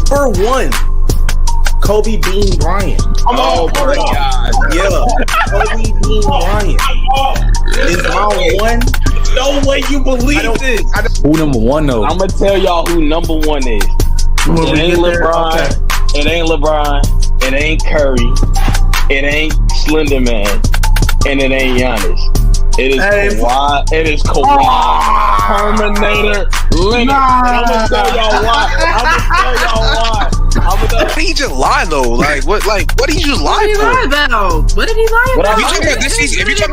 Number one, Kobe Bean Bryant. Oh my God. Yeah, Kobe Bean Bryant is my one. No way you believe this. Who number one though? I'm gonna tell y'all who number one is. It ain't LeBron. Okay. It ain't LeBron. It ain't Curry. It ain't Slender Man. And it ain't Giannis. It is Kawhi. It is Kawhi. Terminator Leonard. I'm gonna tell y'all why. What did he just lie though? Like what did he just lie What did he lie about? What did he lie about? If you talking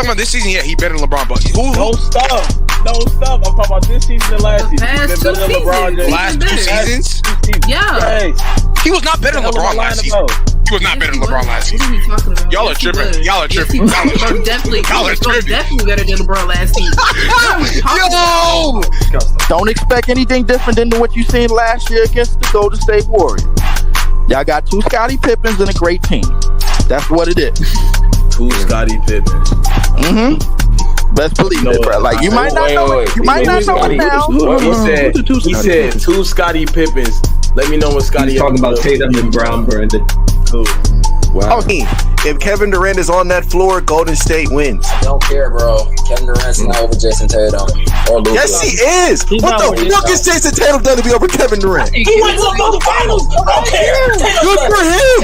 about this season, yeah, he better than LeBron. But who? No stuff. I'm talking about this season and last season. Past two seasons. Last two seasons? Yeah. He was not better than LeBron last season. He was not better than LeBron last season. What are you talking about? Y'all are tripping. Y'all are tripping. Definitely better than LeBron last season. Yo! Don't expect anything different than what you seen last year against the Golden State Warriors. Y'all got two Scottie Pippins and a great team. That's what it is. Two Scottie Pippins. Best believe it, bro. Like you might not know it. You might not know it now. He said two Scottie Pippins. Let me know what Scottie. He's talking about Tatum and Brown, Brandon. Wow. If Kevin Durant is on that floor, Golden State wins. I don't care, bro. Kevin Durant's not over Jason Tatum or Luka. Yes, he is. What the fuck is Jason Tatum done to be over Kevin Durant? He went to the finals. I don't care. Good for him.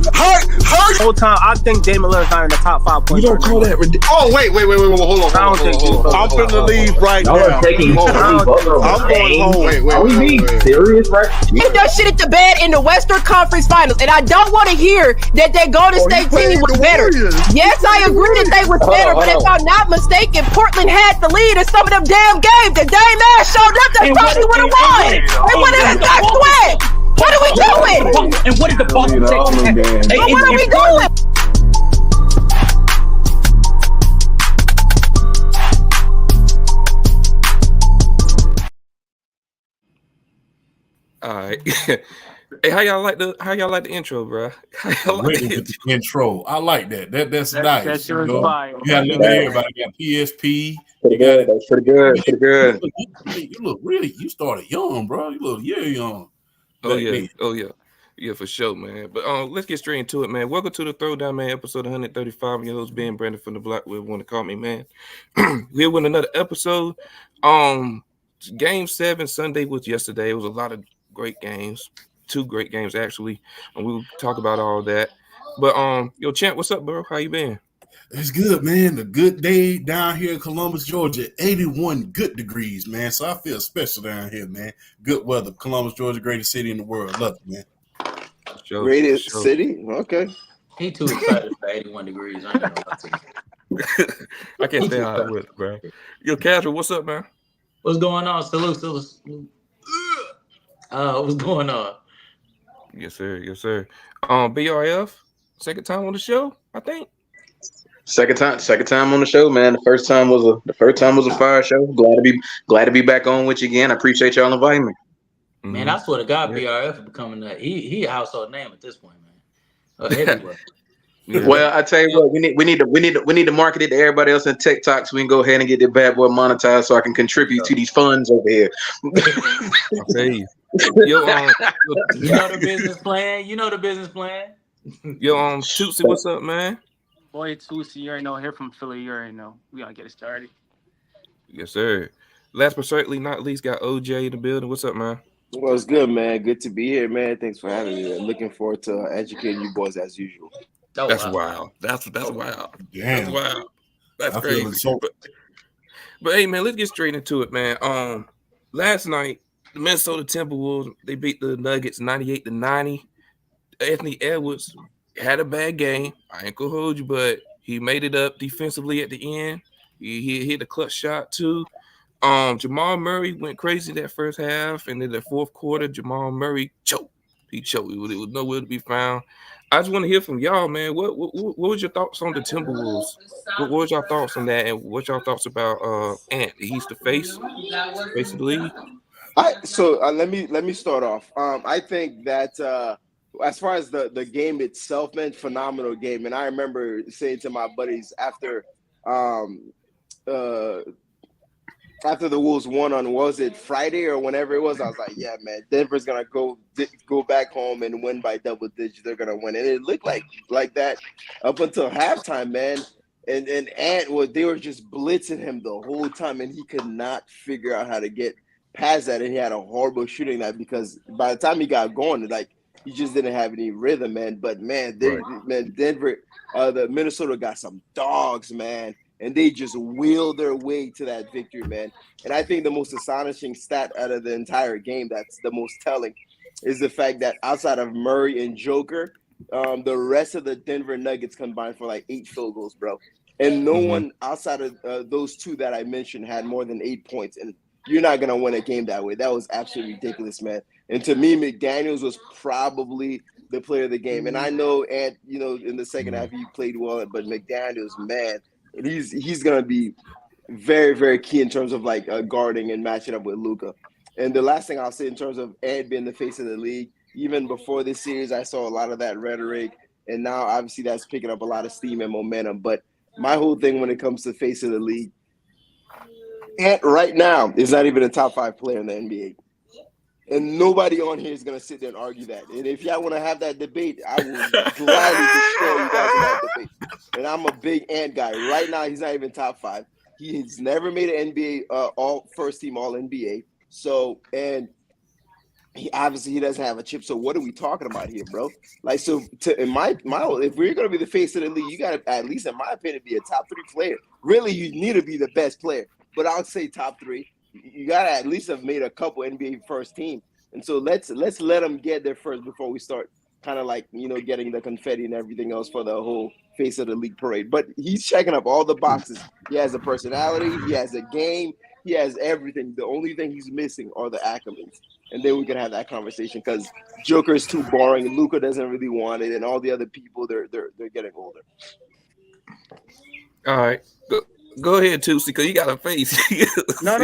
The whole time, I think Damian Lillard's not in the top 5 points. You don't call that ridiculous. Oh wait, hold on. I don't think so. I'm finna leave right now. Y'all are taking I'm going home. Are we being serious, right? Get that shit at the bed in the Western Conference Finals, and I don't want to hear that Golden State team was better. Yes, I agree that they were better, but if I'm not mistaken, Portland had the lead in some of them damn games. If Dame Ash showed up, they probably would have won. They would have got sweat. What are we doing? And what did the Boston Celtics? What are we doing? All right. Hey, how y'all like the intro, bro? The intro. I like that. That's nice. That sure is fire. You got everybody. You got PSP. Pretty good. That's pretty good. You look really. You started young, bro. You look young. Oh yeah, for sure, man. But let's get straight into it, man. Welcome to the Throwdown, man. Episode 135. Your host Ben Brandon from the block. Whoever want to call me, man. We're with another episode. Game 7 Sunday was yesterday. It was a lot of great games. 2 great games actually, and we'll talk about all that. But yo, Champ, what's up, bro? How you been? It's good, man. A good day down here in Columbus, Georgia. 81 good degrees, man. So I feel special down here, man. Good weather. Columbus, Georgia, greatest city in the world. Love it, man. Greatest city? Okay. He too excited for 81 degrees. I ain't gonna lie to you. I can't stay out with it, bro. Yo, Casual, what's up, man? What's going on? Salute. What's going on? Yes, sir. BRF, second time on the show, I think. Second time on the show, man. The first time was a fire show. Glad to be back on with you again. I appreciate y'all inviting me. Man, I swear to God, BRF is becoming he a household name at this point, man. Everywhere. Yeah. Well, I tell you what, we need to market it to everybody else in TikTok so we can go ahead and get the bad boy monetized so I can contribute to these funds over here. Okay. You know the business plan. Yo, Tootsie, what's up, man? Boy, Tootsie, you already know. Here from Philly, you already know. We gonna get it started. Yes, sir. Last but certainly not least, got OJ in the building. What's up, man? Well, it's good, man. Good to be here, man. Thanks for having me. Looking forward to educating you boys as usual. That's wild. That's wild. Damn. That's wild. That's I feel crazy. so- But hey, man, let's get straight into it, man. Last night, the Minnesota Timberwolves, they beat the Nuggets 98-90. Anthony Edwards had a bad game. I ain't gonna hold you, but he made it up defensively at the end. He hit a clutch shot too. Jamal Murray went crazy that first half, and in the fourth quarter, Jamal Murray choked. He choked. It was nowhere to be found. I just want to hear from y'all, man. What was your thoughts on the Timberwolves? What was your thoughts on that, and what y'all thoughts about Ant? He's the face of the league. Let me start off. I think that as far as the game itself, man, phenomenal game. And I remember saying to my buddies after after the Wolves won on, was it Friday or whenever it was, I was like, yeah, man, Denver's gonna go back home and win by double digits. They're gonna win, and it looked like that up until halftime, man. And Ant, they were just blitzing him the whole time, and he could not figure out how to get past that. And he had a horrible shooting night because by the time he got going, like he just didn't have any rhythm, man. But man, Denver, the Minnesota got some dogs, man. And they just wheeled their way to that victory, man. And I think the most astonishing stat out of the entire game, that's the most telling, is the fact that outside of Murray and Joker, the rest of the Denver Nuggets combined for like 8 field goals, bro. And no one outside of those two that I mentioned had more than 8 points. And you're not going to win a game that way. That was absolutely ridiculous, man. And to me, McDaniels was probably the player of the game. And I know, and in the second half, he played well, but McDaniels, man, he's going to be very, very key in terms of like guarding and matching up with Luka. And the last thing I'll say in terms of Ed being the face of the league, even before this series, I saw a lot of that rhetoric. And now, obviously, that's picking up a lot of steam and momentum. But my whole thing when it comes to face of the league, Ant right now is not even a top 5 player in the NBA. And nobody on here is going to sit there and argue that. And if y'all want to have that debate, I will gladly destroy you guys in that debate. And I'm a big Ant guy. Right now, he's not even top 5. He's never made an NBA all first team All NBA. So, and he doesn't have a chip. So what are we talking about here, bro? Like, so in my if we're going to be the face of the league, you got to, at least in my opinion, be a top 3 player. Really, you need to be the best player. But I'll say top 3. You gotta at least have made a couple NBA first team, and so let's let them get there first before we start kind of like getting the confetti and everything else for the whole face of the league parade. But he's checking up all the boxes. He has a personality, he has a game, he has everything. The only thing he's missing are the accolades, and then we can have that conversation because Joker is too boring. Luka doesn't really want it, and all the other people they're getting older. All right. Go ahead, Tootsie, because you got a face. No.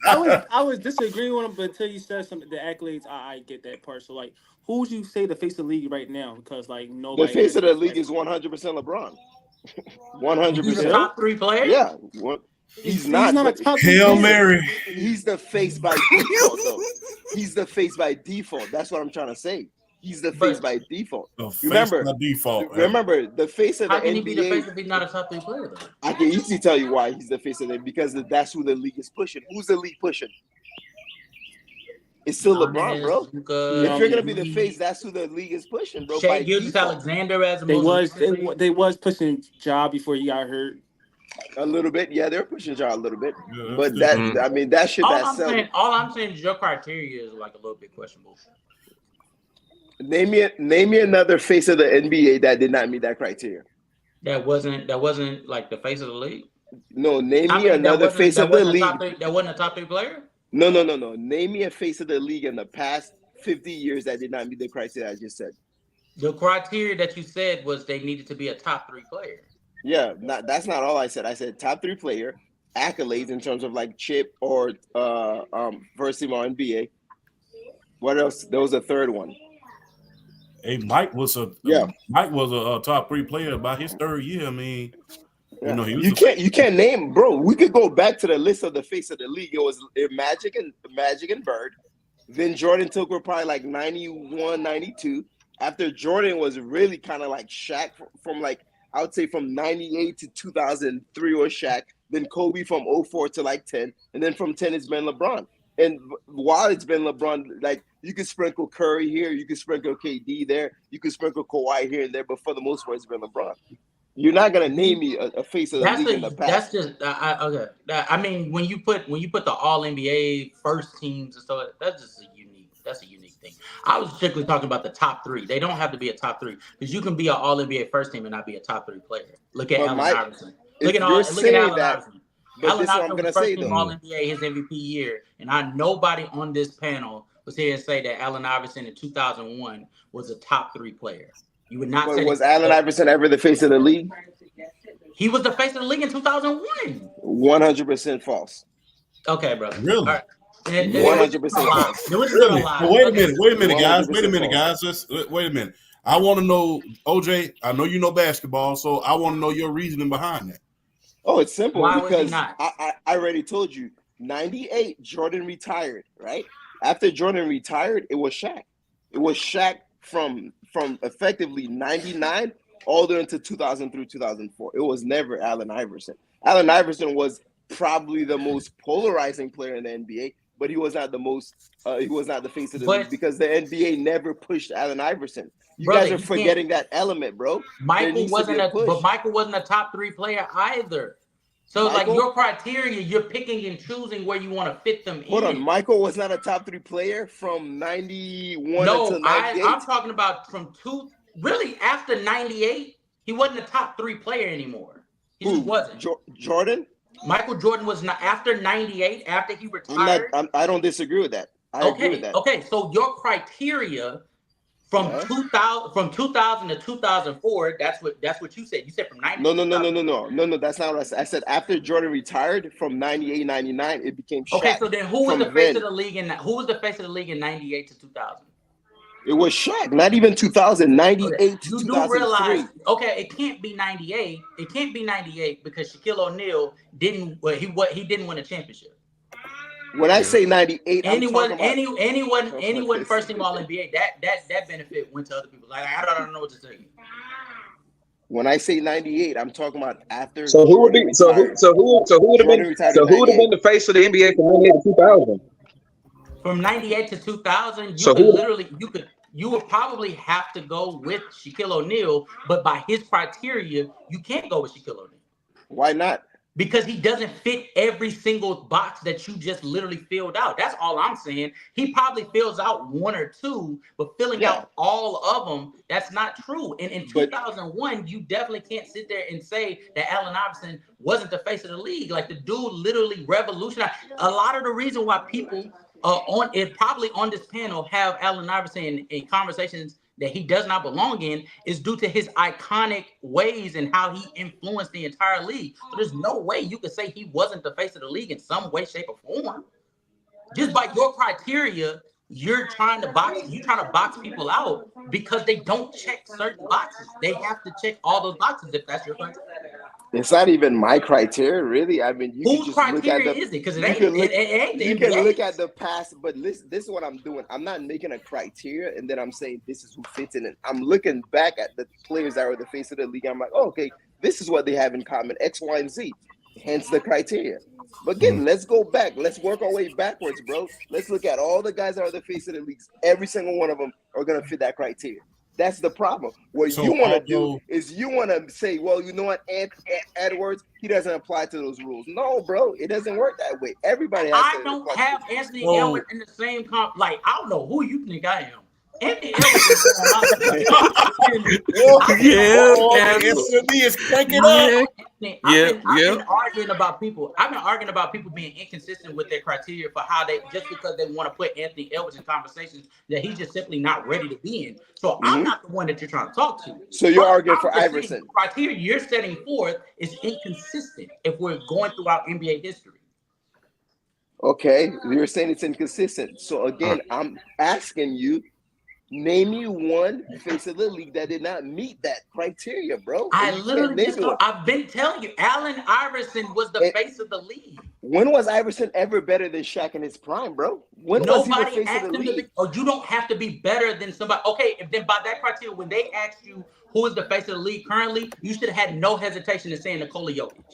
I was disagreeing with him, but until you said something, the accolades, I get that part. So, like, who would you say the face of the league right now? Because, like, nobody. The face of the league is 100% LeBron. 100%. He's a top 3 player? Yeah. He's not a top Hail Mary. He's the face by default, though. He's the face by default. That's what I'm trying to say. He's the face by default. Remember, the face of the NBA. How can he be the face if he's not a top 3 player, though? I can easily tell you why he's the face of it, because that's who the league is pushing. Who's the league pushing? It's still LeBron, bro. If you're gonna be the face, that's who the league is pushing, bro. Shai Gilgeous-Alexander as they was pushing Ja before he got hurt. A little bit, yeah, they're pushing Ja a little bit, but that shit all I'm saying is your criteria is like a little bit questionable. Name me another face of the NBA that did not meet that criteria. That wasn't like the face of the league. No, name me another face of the league. That wasn't a top 3 player. No. Name me a face of the league in the past 50 years that did not meet the criteria I just said. The criteria that you said was they needed to be a top 3 player. Yeah, that's not all I said. I said top 3 player, accolades in terms of like chip or first team All NBA. What else? There was a third one. Hey, Mike was a top 3 player by his 3rd year. I mean, you can't name, bro. We could go back to the list of the face of the league. It was Magic and Bird. Then Jordan took her probably like 91, 92. After Jordan was really kind of like Shaq from like, I would say from 98 to 2003 was Shaq. Then Kobe from 04 to like 10. And then from 10 it's been LeBron. And while it's been LeBron, like you can sprinkle Curry here, you can sprinkle KD there, you can sprinkle Kawhi here and there, but for the most part, it's been LeBron. You're not gonna name me a face of the league in the past. That's just okay. I mean, when you put the All NBA first teams and stuff, that's just a unique thing. I was strictly talking about the top 3. They don't have to be a top 3 because you can be an All NBA first team and not be a top 3 player. Look at Allen Iverson. Look at Allen Iverson. Allen Iverson was first team All NBA his MVP year, and nobody on this panel was here to say that Allen Iverson in 2001 was a top 3 player. You would not say. Was Allen Iverson ever the face of the league? He was the face of the league in 2001. 100% false. Okay, brother. Really? All right. 100% false. Really? Wait a minute, guys. Wait a minute. I want to know, OJ. I know you know basketball, so I want to know your reasoning behind that. Oh, it's simple Why because was he not? I already told you. 98, Jordan retired, right? After Jordan retired, it was Shaq. It was Shaq from effectively 99 all the way into 2000 through 2004. It was never Allen Iverson. Allen Iverson was probably the most polarizing player in the NBA, but he was not the most. He was not the face of the league because the NBA never pushed Allen Iverson. You guys are forgetting that element, bro. Michael wasn't a top 3 player either. So, Michael, like your criteria, you're picking and choosing where you want to fit them in. Hold on, Michael was not a top 3 player from 91 until 98? I'm talking about from really after 98, he wasn't a top 3 player anymore. He just wasn't. Jordan? Michael Jordan was not after 98, after he retired. I don't disagree with that. I agree with that. Okay, so your criteria from 2000 to 2004, that's what you said. You said from 90. No. That's not what I said. I said after Jordan retired from 98, 99, it became Shaq. Okay, so then who was the face of the league in 98 to 2000? It was Shaq. Not even 2000, 98 to 2003. You do realize, it can't be 98. It can't be 98 because Shaquille O'Neal didn't win a championship. When I say 98, anyone first team All NBA, that benefit went to other people. Like I don't know what to tell you. When I say 98, I'm talking about after. So who would be? So who would have been the face of the NBA from 98 to 2000? From 98 to 2000, you would probably have to go with Shaquille O'Neal, but by his criteria, you can't go with Shaquille O'Neal. Why not? Because he doesn't fit every single box that you just literally filled out. That's all I'm saying. He probably fills out 1 or 2, but filling out all of them, that's not true. And in 2001, you definitely can't sit there and say that Allen Iverson wasn't the face of the league. Like the dude literally revolutionized. A lot of the reason why people probably on this panel have Allen Iverson in conversations that he does not belong in is due to his iconic ways and how he influenced the entire league. So there's no way you could say he wasn't the face of the league in some way, shape, or form. Just by your criteria, you're trying to box people out because they don't check certain boxes. They have to check all those boxes if that's your criteria. It's not even my criteria, really. I mean, whose criteria is it? Because it ain't. You can look at the past, but listen, this is what I'm doing. I'm not making a criteria and then I'm saying this is who fits in it. I'm looking back at the players that were the face of the league. I'm like, okay, this is what they have in common: X, Y, and Z. Hence the criteria. But again, let's go back. Let's work our way backwards, bro. Let's look at all the guys that are the face of the leagues. Every single one of them are gonna fit that criteria. That's the problem. What you want to do is you want to say, well, you know what, Edwards, he doesn't apply to those rules. No, bro, it doesn't work that way. Everybody has to. I don't have Anthony Edwards in the same comp. Like, I don't know who you think I am. Anthony Edwards is cranking up. I've been arguing about people. I've been arguing about people being inconsistent with their criteria for how they just because they want to put Anthony Edwards in conversations that he's just simply not ready to be in. So I'm not the one that you're trying to talk to. So you're arguing for Iverson. The criteria you're setting forth is inconsistent if we're going throughout NBA history. Okay, you're saying it's inconsistent. So again, I'm asking you. Name you one face of the league that did not meet that criteria, bro. I've been telling you, Allen Iverson was the face of the league. When was Iverson ever better than Shaq in his prime, bro? When was he the face of the league? Oh, you don't have to be better than somebody. Okay, if then by that criteria, when they asked you who is the face of the league currently, you should have had no hesitation in saying Nikola Jokic.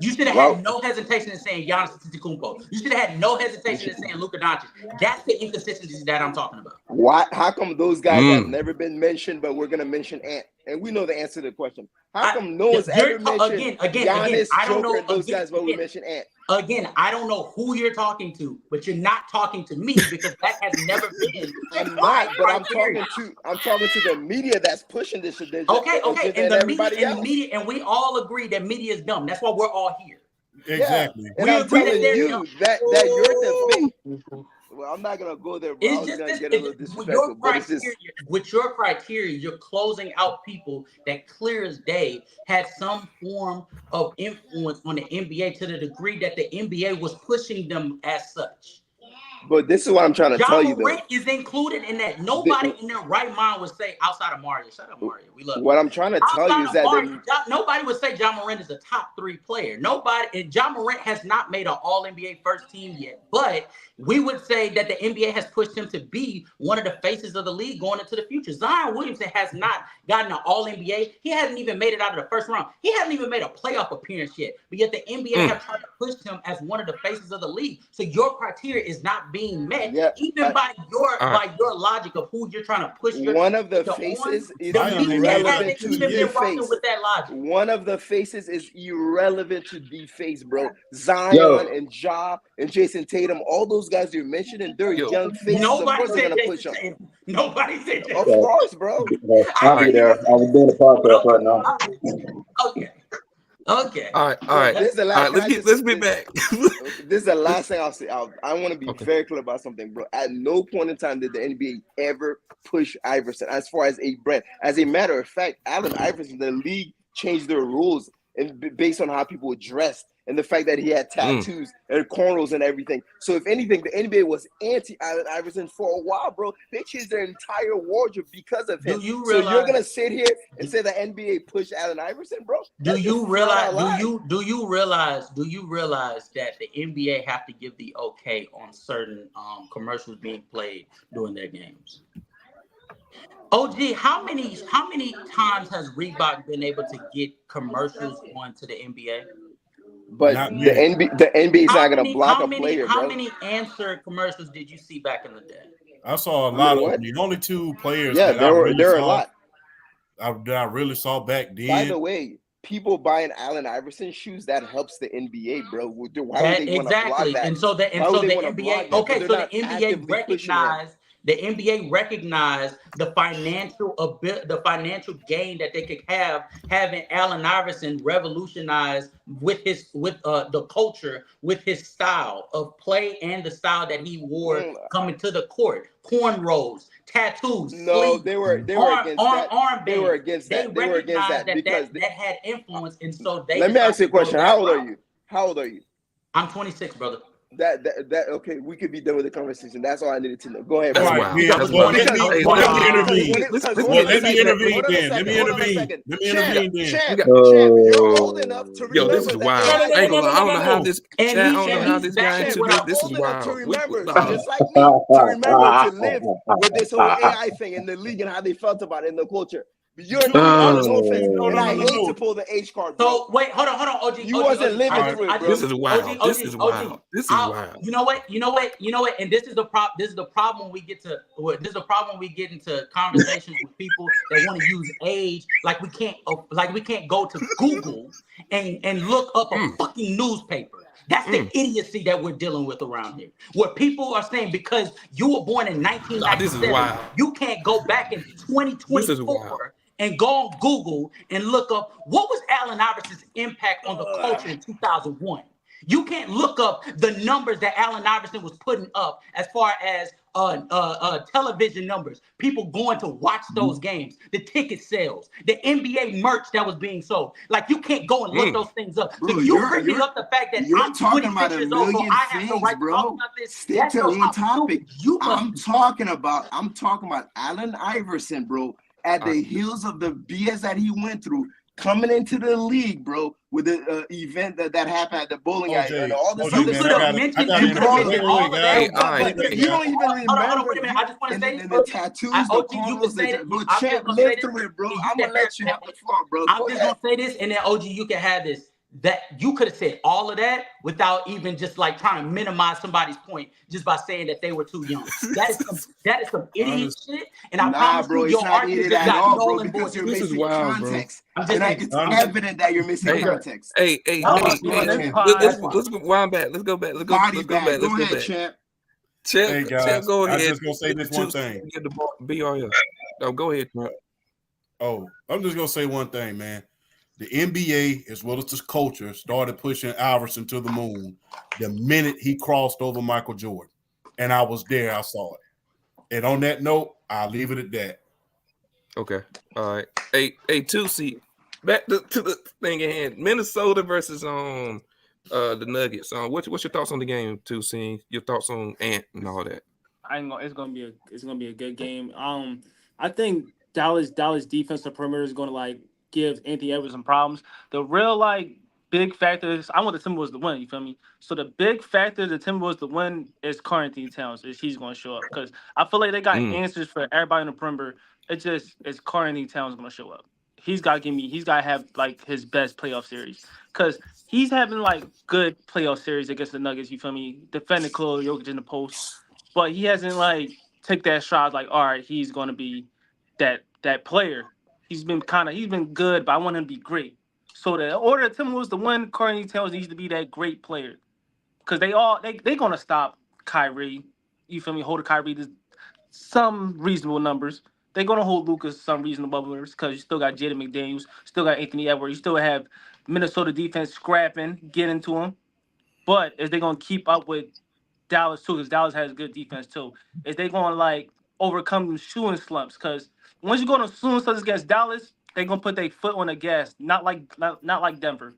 You should have had no hesitation in saying Giannis Antetokounmpo. You should have had no hesitation in saying Luka Doncic. That's the inconsistencies that I'm talking about. Why? How come those guys have never been mentioned, but we're going to mention Ant? And we know the answer to the question. How come no one's ever mentioned Giannis, Joker, and those guys, but we mentioned Ant? Again, I don't know who you're talking to, but you're not talking to me because that has never been. I'm not, but I'm talking to the media that's pushing this. Okay, and the media, and we all agree that media is dumb. That's why we're all here. Exactly. Yeah. And I'm telling you that you're the face. Well, I'm not gonna go there, bro. With your criteria, you're closing out people that clear as day had some form of influence on the NBA to the degree that the NBA was pushing them as such. But this is what I'm trying to tell you, though. Morant is included in that. Nobody in their right mind would say outside of Mario. Shut up, Mario. We love you. What I'm trying to tell you is that nobody would say Ja Morant is a top 3 player. Nobody, and Ja Morant has not made an All NBA first team yet. But we would say that the NBA has pushed him to be one of the faces of the league going into the future. Zion Williamson has not gotten an All NBA. He hasn't even made it out of the first round. He hasn't even made a playoff appearance yet. But yet the NBA have tried to push him as one of the faces of the league. So your criteria is not being met, even by your logic of who you're trying to push. One of the faces is irrelevant to the face. With that logic. One of the faces is irrelevant to the face, bro. Zion and Ja and Jason Tatum, all those guys you're mentioning, they're young faces. Nobody of course they're gonna push them. Nobody said that. Of course, bro. I'll be there. I was doing the podcast right now. Okay. All right. This is the last. Let's get back. This is the last thing I'll say. I want to be very clear about something, bro. At no point in time did the NBA ever push Iverson as far as a brand. As a matter of fact, Allen Iverson, the league changed their rules and based on how people were dressed and the fact that he had tattoos and cornrows and everything. So if anything, the NBA was anti-Allen Iverson for a while, bro. They changed their entire wardrobe because of him. So you're gonna sit here and say the NBA pushed Allen Iverson, bro? Do you realize that the NBA have to give the okay on certain commercials being played during their games? OG, how many times has Reebok been able to get commercials onto the NBA? But the NBA is not going to block a player, bro. How many answer commercials did you see back in the day? I saw a lot of them. The only 2 players there were a lot. That I really saw back then. By the way, people buying Allen Iverson shoes, that helps the NBA, bro. Why would they want to block that? And so the NBA, okay, so the NBA recognized. The NBA recognized the financial gain that they could have having Allen Iverson revolutionize with the culture, with his style of play and the style that he wore coming to the court. Cornrows, tattoos. No, they were against that. Armbands. They were against that. They were against that because that had influence, and so they. Let me ask you a question. How old are you? I'm 26, brother. That okay, we could be done with the conversation. That's all I needed to know. Go ahead, bro. Let me intervene then. Champ, you're old enough to remember. This is wild. I don't know how this guy into this. This is wild. To remember, just like me, to remember to live with this whole AI thing in the league and how they felt about it in the culture. You're and I hate to pull the H card, bro. So wait, hold on, OG. You wasn't living through it, bro. This is wild. This is wild. You know what? And this is the problem. This is the problem when we get to. This is the problem when we get into conversations with people that want to use age. Like we can't go to Google and look up a fucking newspaper. That's the idiocy that we're dealing with around here. Where people are saying because you were born in 1997, you can't go back in 2024 and go on Google and look up what was Allen Iverson's impact on the culture in 2001. You can't look up the numbers that Allen Iverson was putting up as far as television numbers, people going to watch those games, the ticket sales, the NBA merch that was being sold. Like you can't go and look those things up. Bro, so you're bringing up the fact that I'm 26 years old, so I have the right to talk about this. Stick to one topic. I'm talking about Allen Iverson, bro. At the heels of the BS that he went through, coming into the league, bro, with the event that happened at the bowling alley and all this other stuff. You don't even remember. I just want to say the tattoos, the cornrows, the champ lived through it, bro. I'm gonna let you have the floor, bro. I'm just gonna say this, and then OG, you can have this. That you could have said all of that without even just like trying to minimize somebody's point just by saying that they were too young. That is some idiot shit. And I promise bro, you, your argument at got all, null bro, and because void. you're missing context. It's evident that you're missing context. Let's wind back. Let's go back. Let's go back. Go ahead, champ. Hey guys, Champ, go ahead. I'm just gonna say this one thing. Get the ball. Be on here. No, go ahead, Champ. Oh, I'm just gonna say one thing, man. The NBA, as well as this culture, started pushing Iverson to the moon the minute he crossed over Michael Jordan. And I was there. I saw it. And on that note, I'll leave it at that. Okay. All right. Hey, 2C. Back to the thing at hand. Minnesota versus the Nuggets. What's your thoughts on the game too? Seeing your thoughts on Ant and all that. It's gonna be a good game. I think Dallas defensive perimeter is gonna like give Anthony Edwards some problems. The real like big factor is I want the Timberwolves to win. You feel me? So the big factor the Timberwolves to win is Karl Anthony Towns. Is he's gonna show up because I feel like they got answers for everybody in the perimeter. It's Karl Anthony Towns gonna show up. He's got to have like his best playoff series because he's having like good playoff series against the Nuggets. You feel me? Defending Nikola Jokic in the post. But he hasn't like take that shot like, all right, he's gonna be that player. He's been good, but I want him to be great. So the order of Timberwolves to win, Karl Anthony Towns needs to be that great player. Because they gonna stop Kyrie. You feel me? Hold Kyrie to some reasonable numbers. They're gonna hold Lucas some reasonable numbers because you still got Jaden McDaniels, still got Anthony Edwards, you still have Minnesota defense scrapping, getting to him. But is they gonna keep up with Dallas too, because Dallas has good defense too. Is they gonna like overcome them shooting slumps? Because once you go on shooting slumps against Dallas, they gonna put their foot on the gas, not like Denver.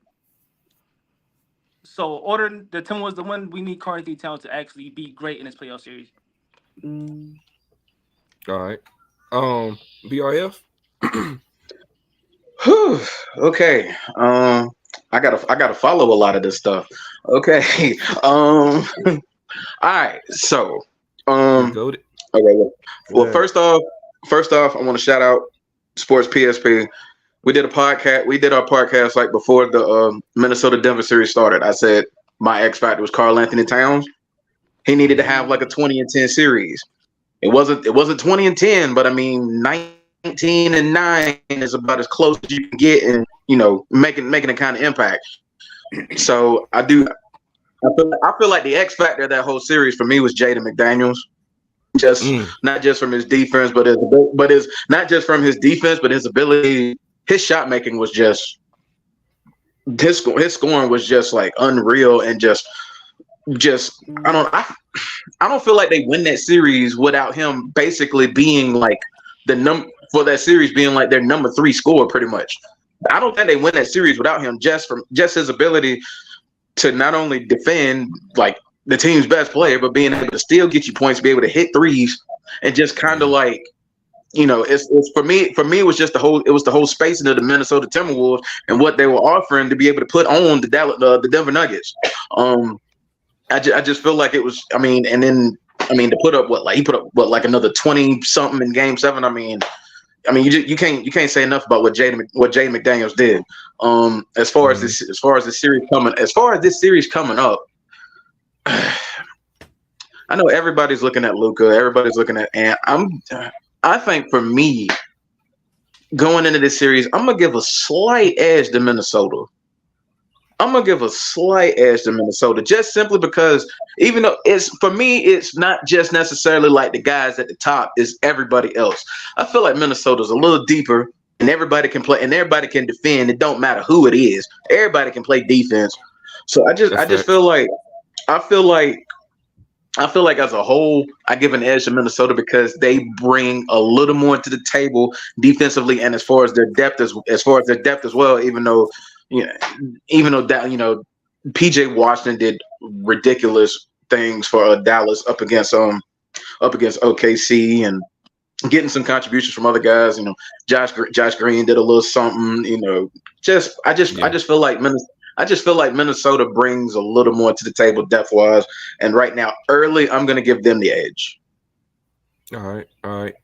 So, order the Timberwolves to win, we need Karl Anthony Towns to actually be great in this playoff series. All right, BRF. Okay. I gotta follow a lot of this stuff. Okay. All right. So, okay. Well, first off, I want to shout out Sports PSP. We did our podcast like before the Minnesota Denver series started. I said my X factor was Karl Anthony Towns. He needed to have like a 20-10 series. It wasn't 20-10, but I mean 19-9 is about as close as you can get, and making a kind of impact. So I feel like the X factor of that whole series for me was Jaden McDaniels. Not just from his defense, but not just from his defense, but his ability. His shot making was just his scoring was just like unreal, and just I don't feel like they win that series without him basically being like their number 3 scorer pretty much. I don't think they win that series without him just his ability to not only defend like the team's best player, but being able to still get you points, be able to hit threes, and just kind of like, it's for me it was just the whole spacing of the Minnesota Timberwolves and what they were offering to be able to put on the Denver Nuggets. I just feel like it was. To put up like another 20 something in Game 7. You can't say enough about what Jaden McDaniels did. As far as this series coming up, I know everybody's looking at Luka, everybody's looking at Ant. I think for me, going into this series, I'm gonna give a slight edge to Minnesota. Just simply because even though it's not just necessarily like the guys at the top, it's everybody else. I feel like Minnesota's a little deeper, and everybody can play and everybody can defend. It don't matter who it is. Everybody can play defense. So I feel like as a whole, I give an edge to Minnesota because they bring a little more to the table defensively, and as far as their depth as well. Even though PJ Washington did ridiculous things for Dallas up against OKC and getting some contributions from other guys. Josh Green did a little something. I just feel like Minnesota brings a little more to the table depth wise, and right now, early, I'm gonna give them the edge. All right.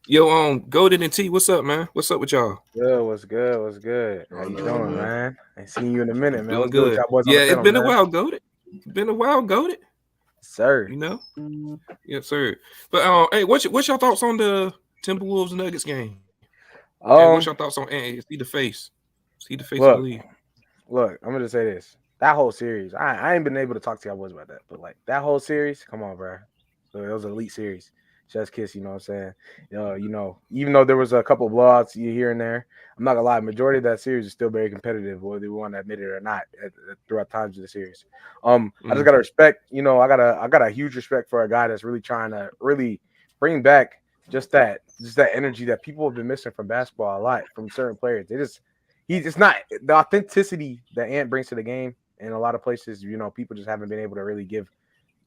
Yo, Golden and T, what's up, man? What's up with y'all? What's good? How you doing, man? I ain't seen you in a minute, man. Doing good. It's been a while, Golden. Sir. Yes, sir. But hey, what's your thoughts on the Timberwolves Nuggets game? What's your thoughts on Ant? Is he the face? Of the league? Look, I'm gonna say this. That whole series, I ain't been able to talk to y'all boys about that, but like that whole series, come on, bro. So it was an elite series. Chef's kiss, you know what I'm saying? Even though there was a couple of blowouts here and there, I'm not gonna lie, majority of that series is still very competitive, whether we want to admit it or not, throughout times of the series. I just gotta respect, I got a huge respect for a guy that's really trying to really bring back just that energy that people have been missing from basketball a lot from certain players. It's not the authenticity that Ant brings to the game in a lot of places, people just haven't been able to really give,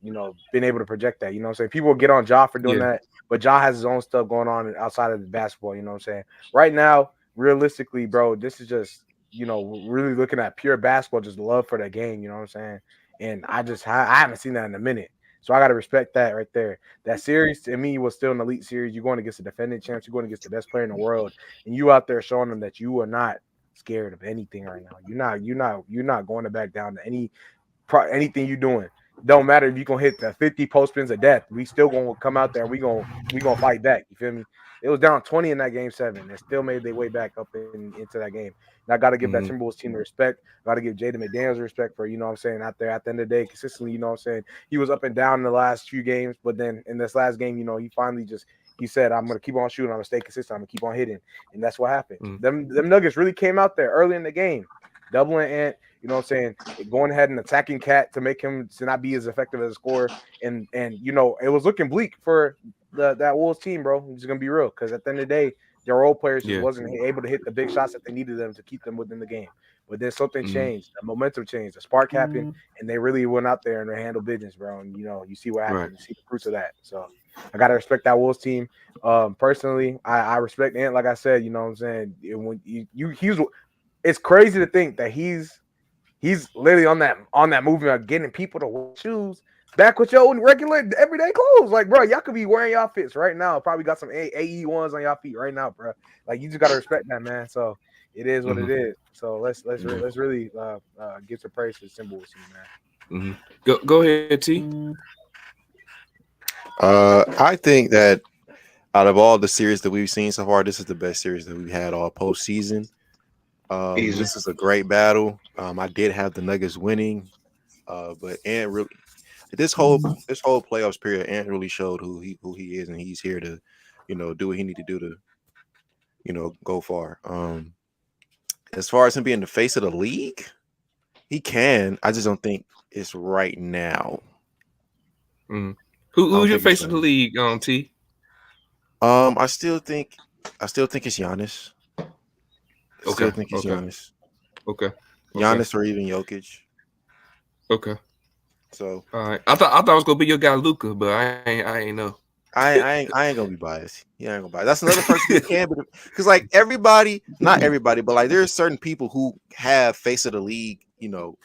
been able to project that. You know what I'm saying? People get on Ja for doing that, but Ja has his own stuff going on outside of the basketball. You know what I'm saying? Right now, realistically, bro, this is just, really looking at pure basketball, just love for the game. You know what I'm saying? And I haven't seen that in a minute. So I got to respect that right there. That series to me was still an elite series. You're going against the defending champs. You're going against the best player in the world, and you out there showing them that you are not scared of anything right now. You're not going to back down to anything you're doing. Don't matter if you're gonna hit the 50 post spins of death. We still gonna come out there and we gonna fight back. You feel me? It was down 20 in that game 7 and still made their way back up into that game. And I got to give that Timberwolves team the respect. Got to give Jaden McDaniels respect for, what I'm saying, out there at the end of the day, consistently, what I'm saying. He was up and down in the last few games, but then in this last game, he finally he said, I'm going to keep on shooting. I'm going to stay consistent. I'm going to keep on hitting. And that's what happened. Them Nuggets really came out there early in the game, doubling Ant, what I'm saying, going ahead and attacking Cat to make him to not be as effective as a scorer. And it was looking bleak for that Wolves team, bro. I'm just going to be real, because at the end of the day, their role players just wasn't able to hit the big shots that they needed them to keep them within the game. But then something changed. The momentum changed. The spark happened, and they really went out there and they handled business, bro. And, you see what happened. Right. You see the fruits of that. So I got to respect that Wolves team. Personally, I respect Ant, like I said, what I'm saying. When it's crazy to think that he's literally on that movement of getting people to wear shoes back with your regular everyday clothes. Like, bro, y'all could be wearing y'all fits right now. Probably got some AE ones on y'all feet right now, bro. Like, you just gotta respect that, man. So it is what it is. So let's really give some praise to the Timberwolves team, man. Go ahead, T. I think that out of all the series that we've seen so far, this is the best series that we've had all postseason. This is a great battle. I did have the Nuggets winning, but Ant really this whole playoffs period, Ant really showed who he is, and he's here to, do what he need to do to, go far. As far as him being the face of the league, he can. I just don't think it's right now. Who's your face of the league, T? I still think it's Giannis. I still think it's Giannis. Okay. Giannis or even Jokic. Okay. So all right. I thought it was gonna be your guy Luka, but I ain't know. I ain't gonna be biased. Yeah, I ain't gonna bias. That's another person who can, because like everybody, not everybody, but like there's certain people who have face of the league,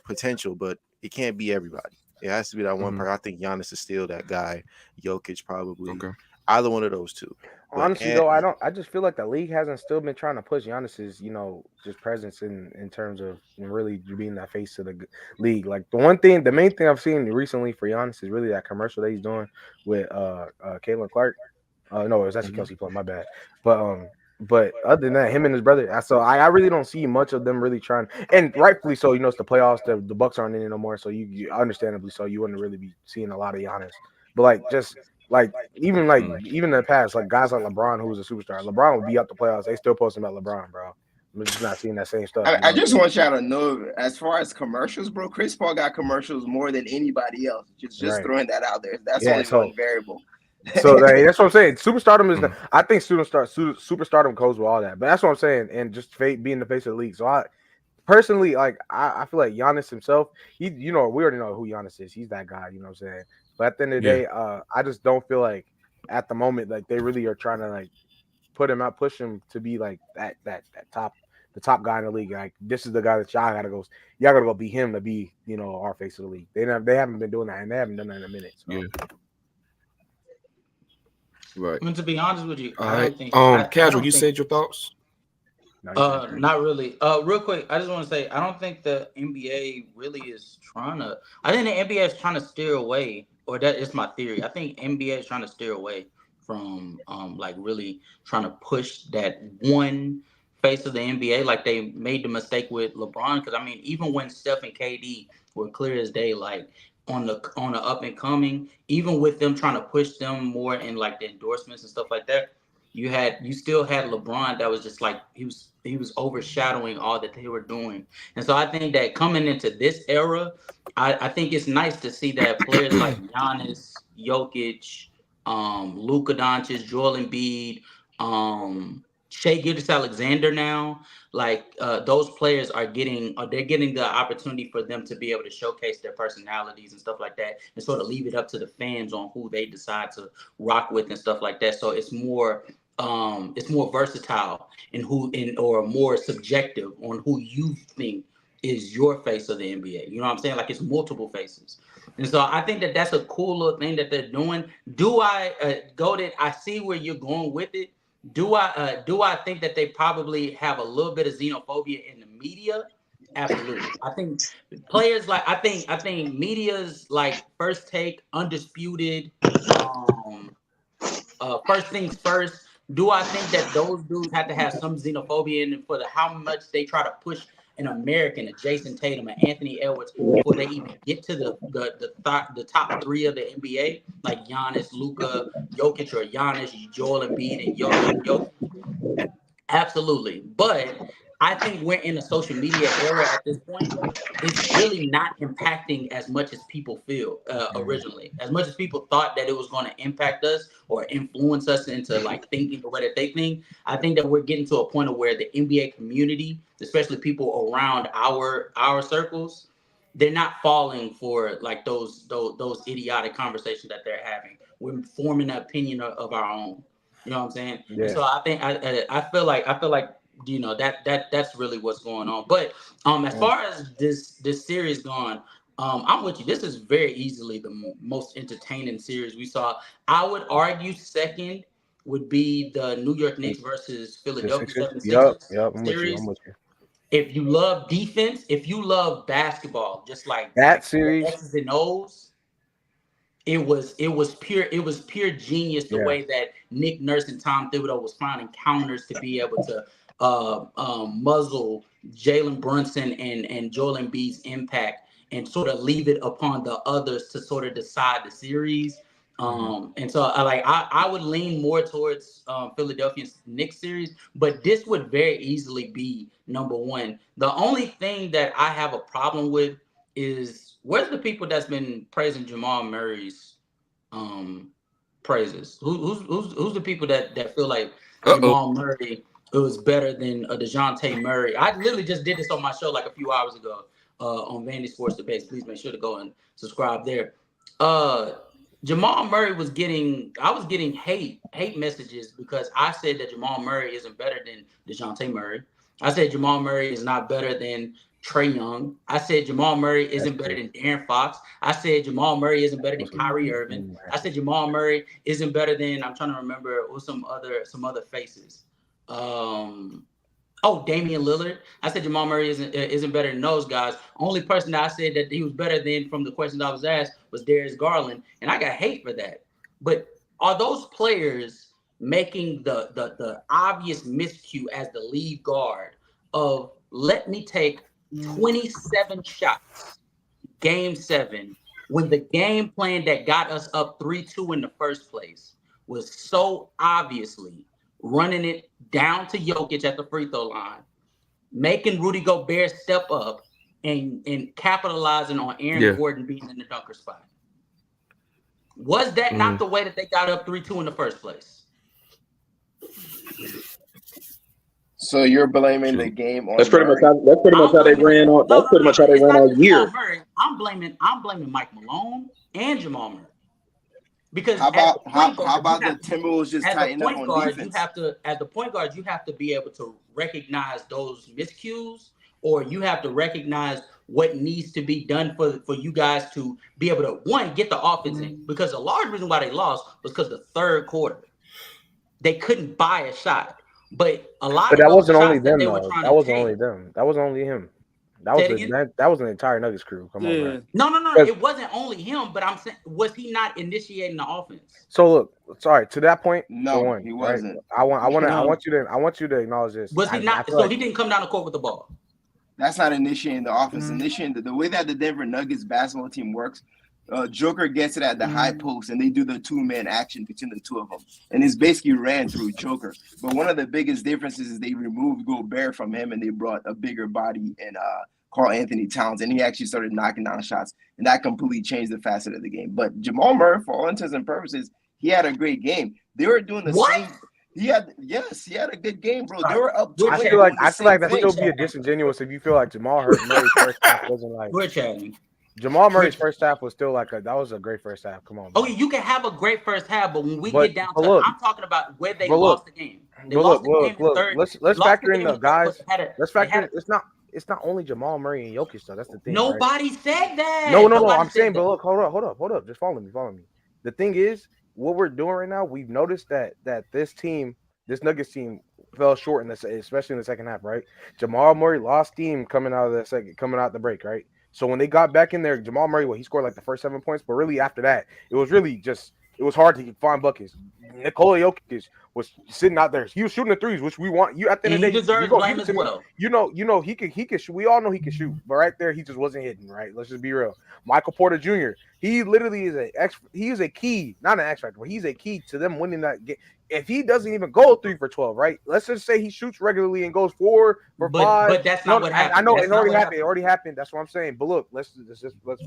potential, but it can't be everybody. It has to be that one person. I think Giannis is still that guy. Jokic probably. Okay. Either one of those two. Honestly, though, I just feel like the league hasn't still been trying to push Giannis's, just presence in terms of really being that face of the league. Like the main thing I've seen recently for Giannis is really that commercial that he's doing with Caitlin Clark. No, it was actually Kelsey Plum, my bad. But other than that, him and his brother, so I really don't see much of them really trying, and rightfully so. It's the playoffs. The Bucks aren't in it no more, so you understandably so you wouldn't really be seeing a lot of Giannis. But even in the past, like guys like LeBron, who was a superstar, LeBron would be up the playoffs. They still posting about LeBron, bro. I'm just not seeing that same stuff. I just want y'all to know, as far as commercials, bro, Chris Paul got commercials more than anybody else. Just right. Throwing that out there. That's only one variable. So that's what I'm saying. Superstardom is I think superstardom goes with all that. But that's what I'm saying. And just being the face of the league. So I personally, I feel like Giannis himself, we already know who Giannis is. He's that guy, you know what I'm saying? But at the end of the day, I just don't feel like at the moment like they really are trying to like push him to be like the top guy in the league. Like this is the guy that y'all gotta go beat him to be, our face of the league. They haven't been doing that, and they haven't done that in a minute. So. Yeah. Right. I mean, to be honest with you, I don't think Casual, you said your thoughts? Not really. Real quick, I just want to say I don't think the NBA really is trying to. I think the NBA is trying to steer away, or that is my theory. I think NBA is trying to steer away from like really trying to push that one face of the NBA. Like they made the mistake with LeBron, because I mean, even when Steph and KD were clear as day, like on the up and coming, even with them trying to push them more in like the endorsements and stuff like that, you still had LeBron that was just like he was overshadowing all that they were doing. And so I think that coming into this era, I think it's nice to see that players like Giannis, Jokic, Luka Doncic, Joel Embiid, Shai Gilgeous-Alexander now, like those players they're getting the opportunity for them to be able to showcase their personalities and stuff like that, and sort of leave it up to the fans on who they decide to rock with and stuff like that. So it's more versatile or more subjective on who you think is your face of the NBA. You know what I'm saying? Like it's multiple faces. And so I think that that's a cool little thing that they're doing. Do I I see where you're going with it. Do I think that they probably have a little bit of xenophobia in the media? Absolutely. I think players I think media's like First Take, Undisputed, First Things First. Do I think that those dudes have to have some xenophobia in for how much they try to push an American, a Jason Tatum, an Anthony Edwards before they even get to the top three of the NBA, like Giannis, Luka, Jokic, or Giannis, Joel Embiid, and Jokic? Absolutely. But I think we're in a social media era at this point. It's really not impacting as much as people feel originally. As much as people thought that it was going to impact us or influence us into like thinking the way that they think, I think that we're getting to a point of where the NBA community, especially people around our circles, they're not falling for like those idiotic conversations that they're having. We're forming an opinion of our own. You know what I'm saying? Yeah. And so I think I feel like you know that's really what's going on. But as far as this series gone, I'm with you. This is very easily the most entertaining series we saw. I would argue second would be the New York Knicks versus Philadelphia 76ers series. I'm with you. If you love defense, if you love basketball, just like that series, X's and O's, it was pure genius the way that Nick Nurse and Tom Thibodeau was finding counters to be able to muzzle Jalen Brunson and Joel Embiid's impact and sort of leave it upon the others to sort of decide the series. And so I would lean more towards Philadelphia Knicks series, but this would very easily be number one. The only thing that I have a problem with is where's the people that's been praising Jamal Murray's praises? Who's the people that feel like Jamal Murray was better than DeJounte Murray? I literally just did this on my show like a few hours ago on Vandy Sports Debates. Please make sure to go and subscribe there. Jamal Murray was getting hate messages because I said that Jamal Murray isn't better than DeJounte Murray. I said Jamal Murray is not better than Trae Young. I said Jamal Murray isn't better than De'Aaron Fox. I said Jamal Murray isn't better than Kyrie Irving. I said Jamal Murray isn't better than, I'm trying to remember some other faces. Damian Lillard. I said Jamal Murray isn't better than those guys. Only person that I said that he was better than from the questions I was asked was Darius Garland, and I got hate for that. But are those players making the obvious miscue as the lead guard of let me take 27 shots, game 7, when the game plan that got us up 3-2 in the first place was so obviously running it down to Jokic at the free throw line, making Rudy Gobert step up and capitalizing on Aaron Gordon being in the dunker spot? Was that not the way that they got up 3-2 in the first place? So you're blaming the game on that's pretty much how they ran on. That's pretty much how they ran all year. I'm blaming Mike Malone and Jamal Murray. Because how about the Timberwolves just tighten up on defense? As the point guard, you have to be able to recognize those miscues, or you have to recognize what needs to be done for you guys to be able to, one, get the offense in. Because a large reason why they lost was because the third quarter, they couldn't buy a shot. But a lot. But that wasn't only them, though. That wasn't only them. That wasn't only him. That was an entire Nuggets crew. Come on, man. No. It wasn't only him, but I'm saying, was he not initiating the offense? So look, sorry, to that point. No, he wasn't. Right? I want you to acknowledge this. Was he not? So he didn't come down the court with the ball. That's not initiating the offense. Initiating the way that the Denver Nuggets basketball team works. Joker gets it at the high post, and they do the 2-man action between the two of them, and it's basically ran through Joker. But one of the biggest differences is they removed Gobert from him, and they brought a bigger body in Karl Anthony Towns, and he actually started knocking down shots, and that completely changed the facet of the game. But Jamal Murray, for all intents and purposes, he had a great game. They were doing the same. He had a good game, bro. They were up. I feel like that's still be disingenuous if you feel like Jamal Murray's first half wasn't like. We're chatting. Jamal Murray's first half was still that was a great first half. Come on. Okay, you can have a great first half, but when we get down to, I'm talking about where they lost the game. They lost the game in third. Let's factor in the guys. Let's factor in. It's not only Jamal Murray and Jokic though. That's the thing. Nobody said that. No. I'm saying, but look, hold up. Just follow me. The thing is, what we're doing right now, we've noticed that this Nuggets team fell short especially in the second half, right? Jamal Murray lost steam coming out the break, right? So when they got back in there, Jamal Murray, he scored like the first 7 points, but really after that, it was hard to find buckets. Nikola Jokic was sitting out there. He was shooting the threes, which we want. You at the end of the day, he deserves blame as well. You know he can shoot. We all know he can shoot, but right there, he just wasn't hitting. Right? Let's just be real. Michael Porter Jr. He literally is a key, not an X factor, but he's a key to them winning that game. If he doesn't even go 3 for 12, right? Let's just say he shoots regularly and goes 4 for 5. But that's not what happened. I know it already happened. It already happened. That's what I'm saying. But look, let's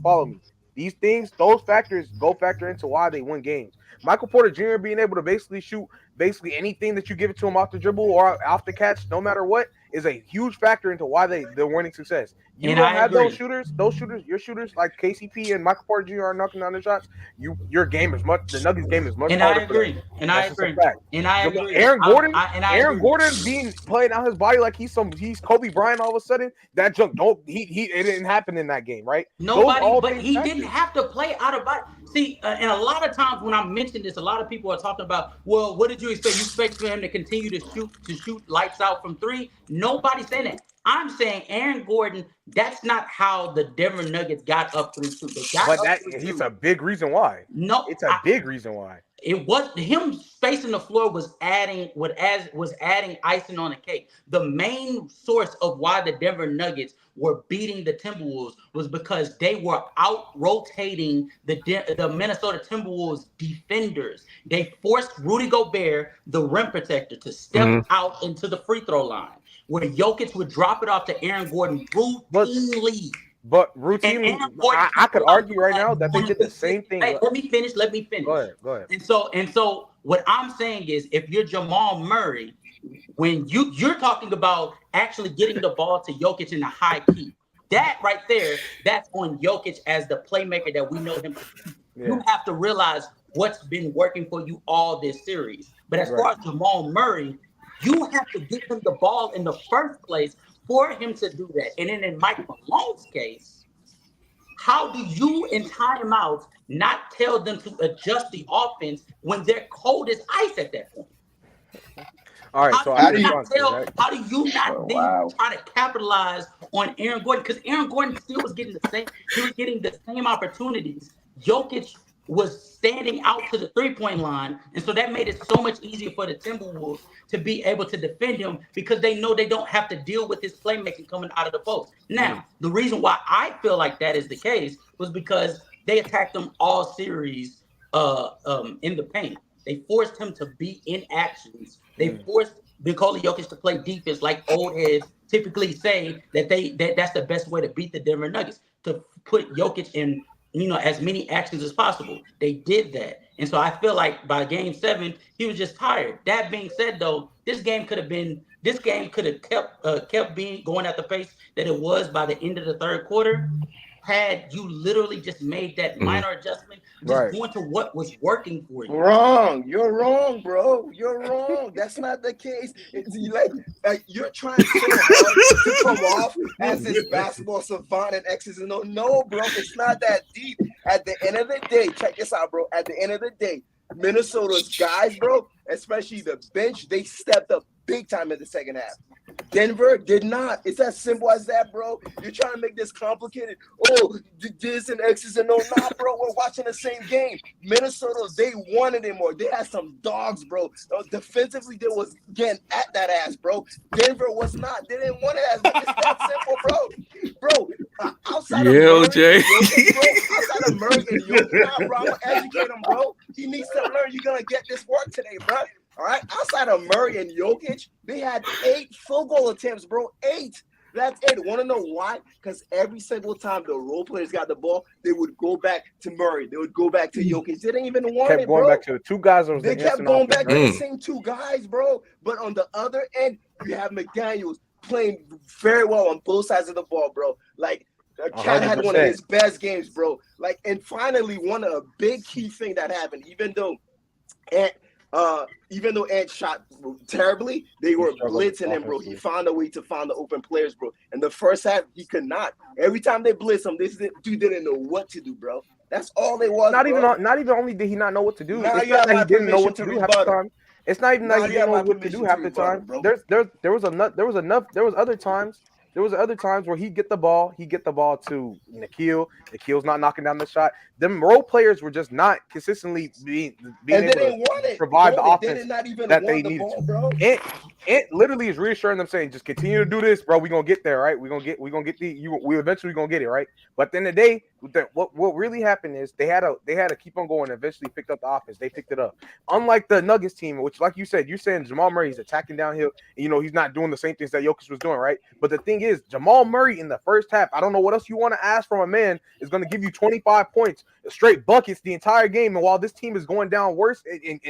follow me. These things, those factors factor into why they win games. Michael Porter Jr. being able to basically shoot anything that you give it to him off the dribble or off the catch, no matter what, is a huge factor into why they're winning success. You don't have those shooters, your shooters like KCP and Michael Porter Jr. are knocking down the shots. Your game is the Nuggets game is much harder. I agree. Aaron Gordon being playing out his body like he's Kobe Bryant all of a sudden. That junk it didn't happen in that game, right? But he didn't have to play out of body. See, and a lot of times when I mention this, a lot of people are talking about, well, what did you expect? You expect for him to continue to shoot lights out from 3? Nobody's saying that. I'm saying Aaron Gordon, that's not how the Denver Nuggets got up 3-2. He's a big reason why. No, it's a big reason why. It was him spacing the floor was adding icing on the cake. The main source of why the Denver Nuggets were beating the Timberwolves was because they were out rotating the Minnesota Timberwolves defenders. They forced Rudy Gobert, the rim protector, to step out into the free throw line, where Jokic would drop it off to Aaron Gordon routinely. But routinely, I could argue right now that they did the same thing. Hey, let me finish. Go ahead. And so what I'm saying is, if you're Jamal Murray, when you're talking about actually getting the ball to Jokic in the high key, that right there, that's on Jokic as the playmaker that we know him to be. Yeah. You have to realize what's been working for you all this series. But as far as Jamal Murray, you have to get him the ball in the first place for him to do that. And then in Mike Malone's case, how do you in timeouts not tell them to adjust the offense when they're cold as ice at that point? All right, how do you not try to capitalize on Aaron Gordon? Because Aaron Gordon still was getting the same opportunities. Jokic was standing out to the 3-point line, and so that made it so much easier for the Timberwolves to be able to defend him because they know they don't have to deal with his playmaking coming out of the post. Now, the reason why I feel like that is the case was because they attacked him all series in the paint. They forced him to be in actions. They forced Nikola Jokic to play defense, like old heads typically say that's the best way to beat the Denver Nuggets, to put Jokic in as many actions as possible. They did that. And so I feel like by game 7, he was just tired. That being said, though, this game could have kept being going at the pace that it was by the end of the third quarter had you literally just made that minor adjustment, going to what was working for you. Wrong. You're wrong, bro. You're wrong. That's not the case. It's like you're trying to come off as this basketball savant and X's and O's. No, bro. It's not that deep. At the end of the day, check this out, bro. At the end of the day, Minnesota's guys, bro, especially the bench, they stepped up big time in the second half. Denver did not. It's as simple as that, bro. You're trying to make this complicated. Oh, this and X's and no, nah, bro. We're watching the same game. Minnesota, they wanted it more. They had some dogs, bro. Defensively, they was getting at that ass, bro. Denver was not. They didn't want it as much. It's that simple, bro. Outside of Murray and Jokic, bro, I'm gonna educate him, bro. He needs to learn. You're gonna get this work today, bro. All right, outside of Murray and Jokic, they had 8 field goal attempts, bro. 8. That's it. Want to know why? Because every single time the role players got the ball, they would go back to Murray. They would go back to Jokic. They didn't even want it, bro. Going back to the two guys. They kept going back to the same two guys, bro. But on the other end, you have McDaniels playing very well on both sides of the ball, bro. Like, Cat had one of his best games, bro. Like, and finally, a big key thing that happened, even though Ant shot terribly, they were blitzing him, bro. He found a way to find the open players, bro. In the first half, he could not. Every time they blitz him, this dude didn't know what to do, bro. That's all they was. Not even only did he not know what to do. It's not that he didn't know what to do half the time. It's not even that he didn't know what to do half the time. There was other times. There was other times where he'd get the ball to Nikhil. Nikhil's not knocking down the shot. Them role players were just not consistently being able to provide the offense that they needed to. It literally is reassuring them, saying, "Just continue to do this, bro. We're gonna get there, right? We're gonna get we eventually gonna get it, right?" But at the end of the day, what really happened is they had to keep on going. And eventually, picked up the offense. They picked it up. Unlike the Nuggets team, which, like you said, you're saying Jamal Murray is attacking downhill. And, he's not doing the same things that Jokic was doing, right? But the thing is, Jamal Murray in the first half, I don't know what else you want to ask from a man, is going to give you 25 points, straight buckets the entire game. And while this team is going down worse and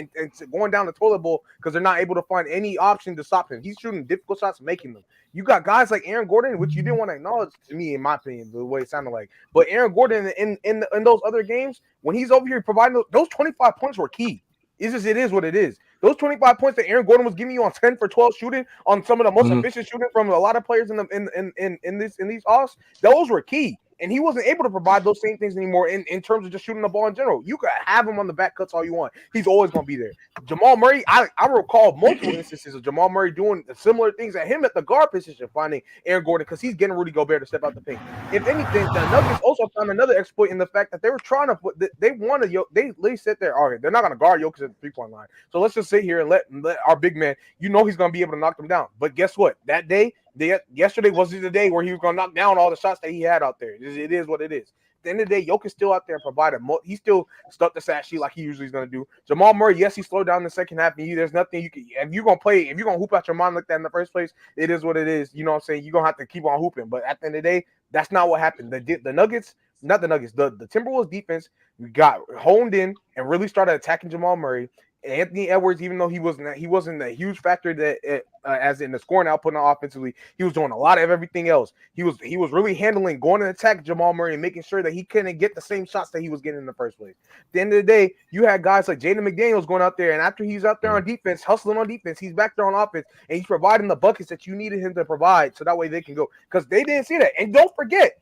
going down the toilet bowl because they're not able to find any option to stop him, he's shooting difficult shots, making them. You got guys like Aaron Gordon, which you didn't want to acknowledge to me, in my opinion, the way it sounded like. But Aaron Gordon in those other games, when he's over here providing those 25 points were key. It is what it is. Those 25 points that Aaron Gordon was giving you on 10 for 12 shooting, on some of the most efficient shooting from a lot of players in these offs, those were key. And he wasn't able to provide those same things anymore in terms of just shooting the ball in general. You could have him on the back cuts all you want. He's always going to be there. Jamal Murray, I recall multiple instances of Jamal Murray doing similar things at him at the guard position, finding Aaron Gordon, because he's getting Rudy Gobert to step out the paint. If anything, the Nuggets also found another exploit in the fact that they were trying to put – they sit there. All right, they're not going to guard Jokic at the 3-point line. So let's just sit here and let our big man – he's going to be able to knock them down. But guess what? That day – yesterday wasn't the day where he was going to knock down all the shots that he had out there. It is what it is. At the end of the day, Jokic still out there providing. He still stuck the stat sheet like he usually is going to do. Jamal Murray, yes, he slowed down in the second half. And there's nothing you can. If you're going to hoop out your mind like that in the first place, it is what it is. You know what I'm saying? You're going to have to keep on hooping. But at the end of the day, that's not what happened. The Nuggets, not the Nuggets, the Timberwolves defense got honed in and really started attacking Jamal Murray. Anthony Edwards, even though he wasn't a huge factor that as in the scoring output offensively, he was doing a lot of everything else. He was really handling, going to attack Jamal Murray and making sure that he couldn't get the same shots that he was getting in the first place. At the end of the day, you had guys like Jaden McDaniels going out there, and after he's out there on defense, hustling on defense, he's back there on offense, and he's providing the buckets that you needed him to provide, so that way they can go. Because they didn't see that. And don't forget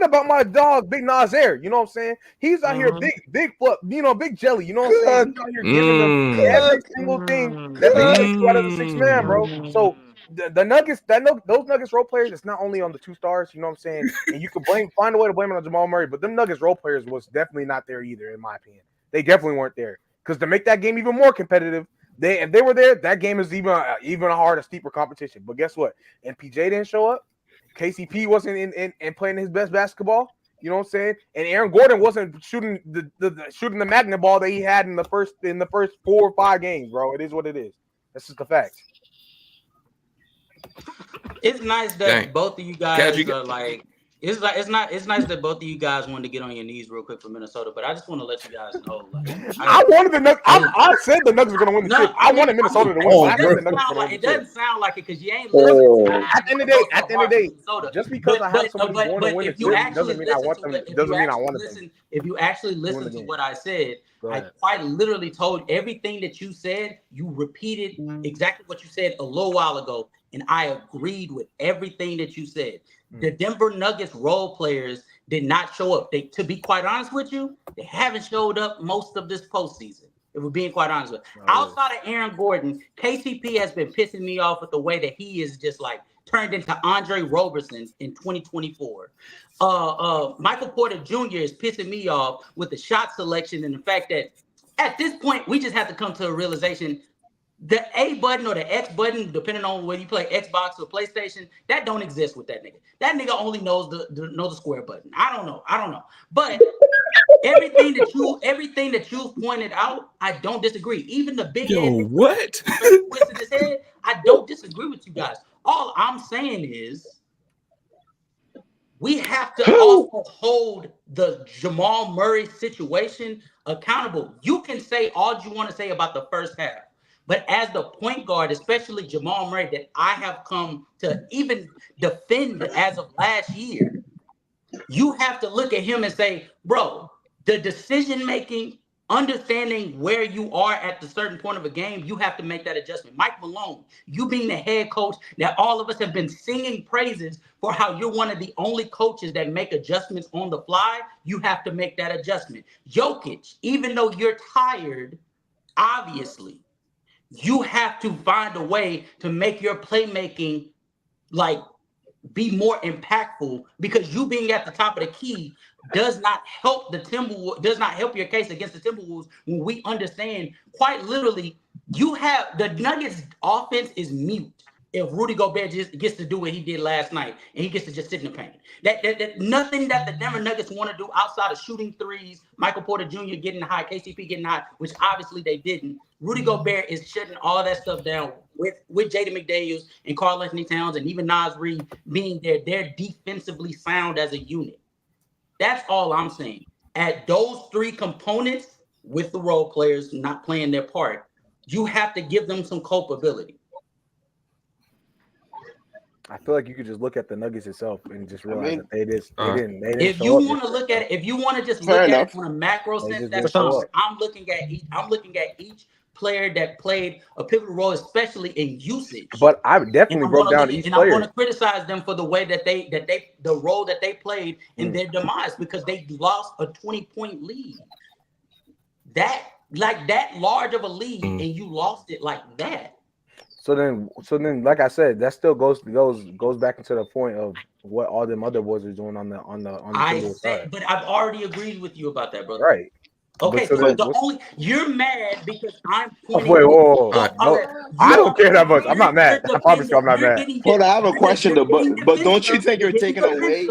about my dog, Big Nazaire. You know what I'm saying? He's out here big flip, big jelly. You know what I'm saying? He's out here giving them every single thing that they do out of the 6-man, bro. So the Nuggets, those Nuggets role players, it's not only on the 2 stars. You know what I'm saying? And you can find a way to blame it on Jamal Murray, but them Nuggets role players was definitely not there either, in my opinion. They definitely weren't there, because to make that game even more competitive, if they were there, that game is even a harder, steeper competition. But guess what? MPJ didn't show up. KCP wasn't in playing his best basketball, you know what I'm saying? And Aaron Gordon wasn't shooting the magnet ball that he had in the first 4 or 5 games, bro. It is what it is. That's just the fact. It's nice that both of you guys are like. It's nice that both of you guys wanted to get on your knees real quick for Minnesota, but I just want to let you guys know. I wanted the Nuggets. I said the Nuggets were going to win the chip. I wanted Minnesota to win. It doesn't sound like it because you ain't listening. At the end of the day, just because I have somebody who want to win the chip doesn't mean I want them. Doesn't mean I want them. If you actually listen to what I said, I quite literally told everything that you said. You repeated exactly what you said a little while ago, and I agreed with everything that you said. The Denver Nuggets role players did not show up. To be quite honest with you, they haven't showed up most of this postseason, if we're being quite honest with you. Outside of Aaron Gordon, KCP has been pissing me off with the way that he is just like turned into Andre Roberson in 2024. Michael Porter Jr. is pissing me off with the shot selection and the fact that at this point, we just have to come to a realization. The A button or the X button, depending on whether you play Xbox or PlayStation, that don't exist with that nigga. That nigga only knows the square button. I don't know. But everything that you've pointed out, I don't disagree. Even the big what? Twisted his head, I don't disagree with you guys. All I'm saying is we have to also hold the Jamal Murray situation accountable. You can say all you want to say about the first half, but as the point guard, especially Jamal Murray, that I have come to even defend as of last year, you have to look at him and say, bro, the decision making, understanding where you are at the certain point of a game, you have to make that adjustment. Mike Malone, you being the head coach that all of us have been singing praises for, how you're one of the only coaches that make adjustments on the fly, you have to make that adjustment. Jokic, even though you're tired, obviously, you have to find a way to make your playmaking like be more impactful, because you being at the top of the key does not help the Timberwolves, does not help your case against the Timberwolves, when we understand quite literally you have the Nuggets offense is mute if Rudy Gobert just gets to do what he did last night and he gets to just sit in the paint. That nothing that the Denver Nuggets want to do outside of shooting threes, Michael Porter Jr. getting high, KCP getting high, which obviously they didn't. Rudy Gobert is shutting all that stuff down with Jaden McDaniels and Karl Anthony Towns and even Naz Reid being there. They're defensively sound as a unit. That's all I'm saying. At those three components, with the role players not playing their part, you have to give them some culpability. I feel like you could just look at the Nuggets itself and just realize that they didn't. If you want to look at it, if you want to just look at it on a macro sense, that's fine. I'm looking at each player that played a pivotal role, especially in usage. But I definitely broke down each player. I'm going to criticize them for the way that the role that they played in their demise, because they lost a 20-point lead. That large of a lead, and you lost it like that. So then, like I said, that still goes back into the point of what all them other boys are doing on the Timberwolves side. But I've already agreed with you about that, brother. Right. Okay, so you're mad because I'm pointing. Wait, whoa. No, I don't care that much. I'm not mad. I promise you, I'm not mad. Hold on, I have a question though. But don't you think you're taking away?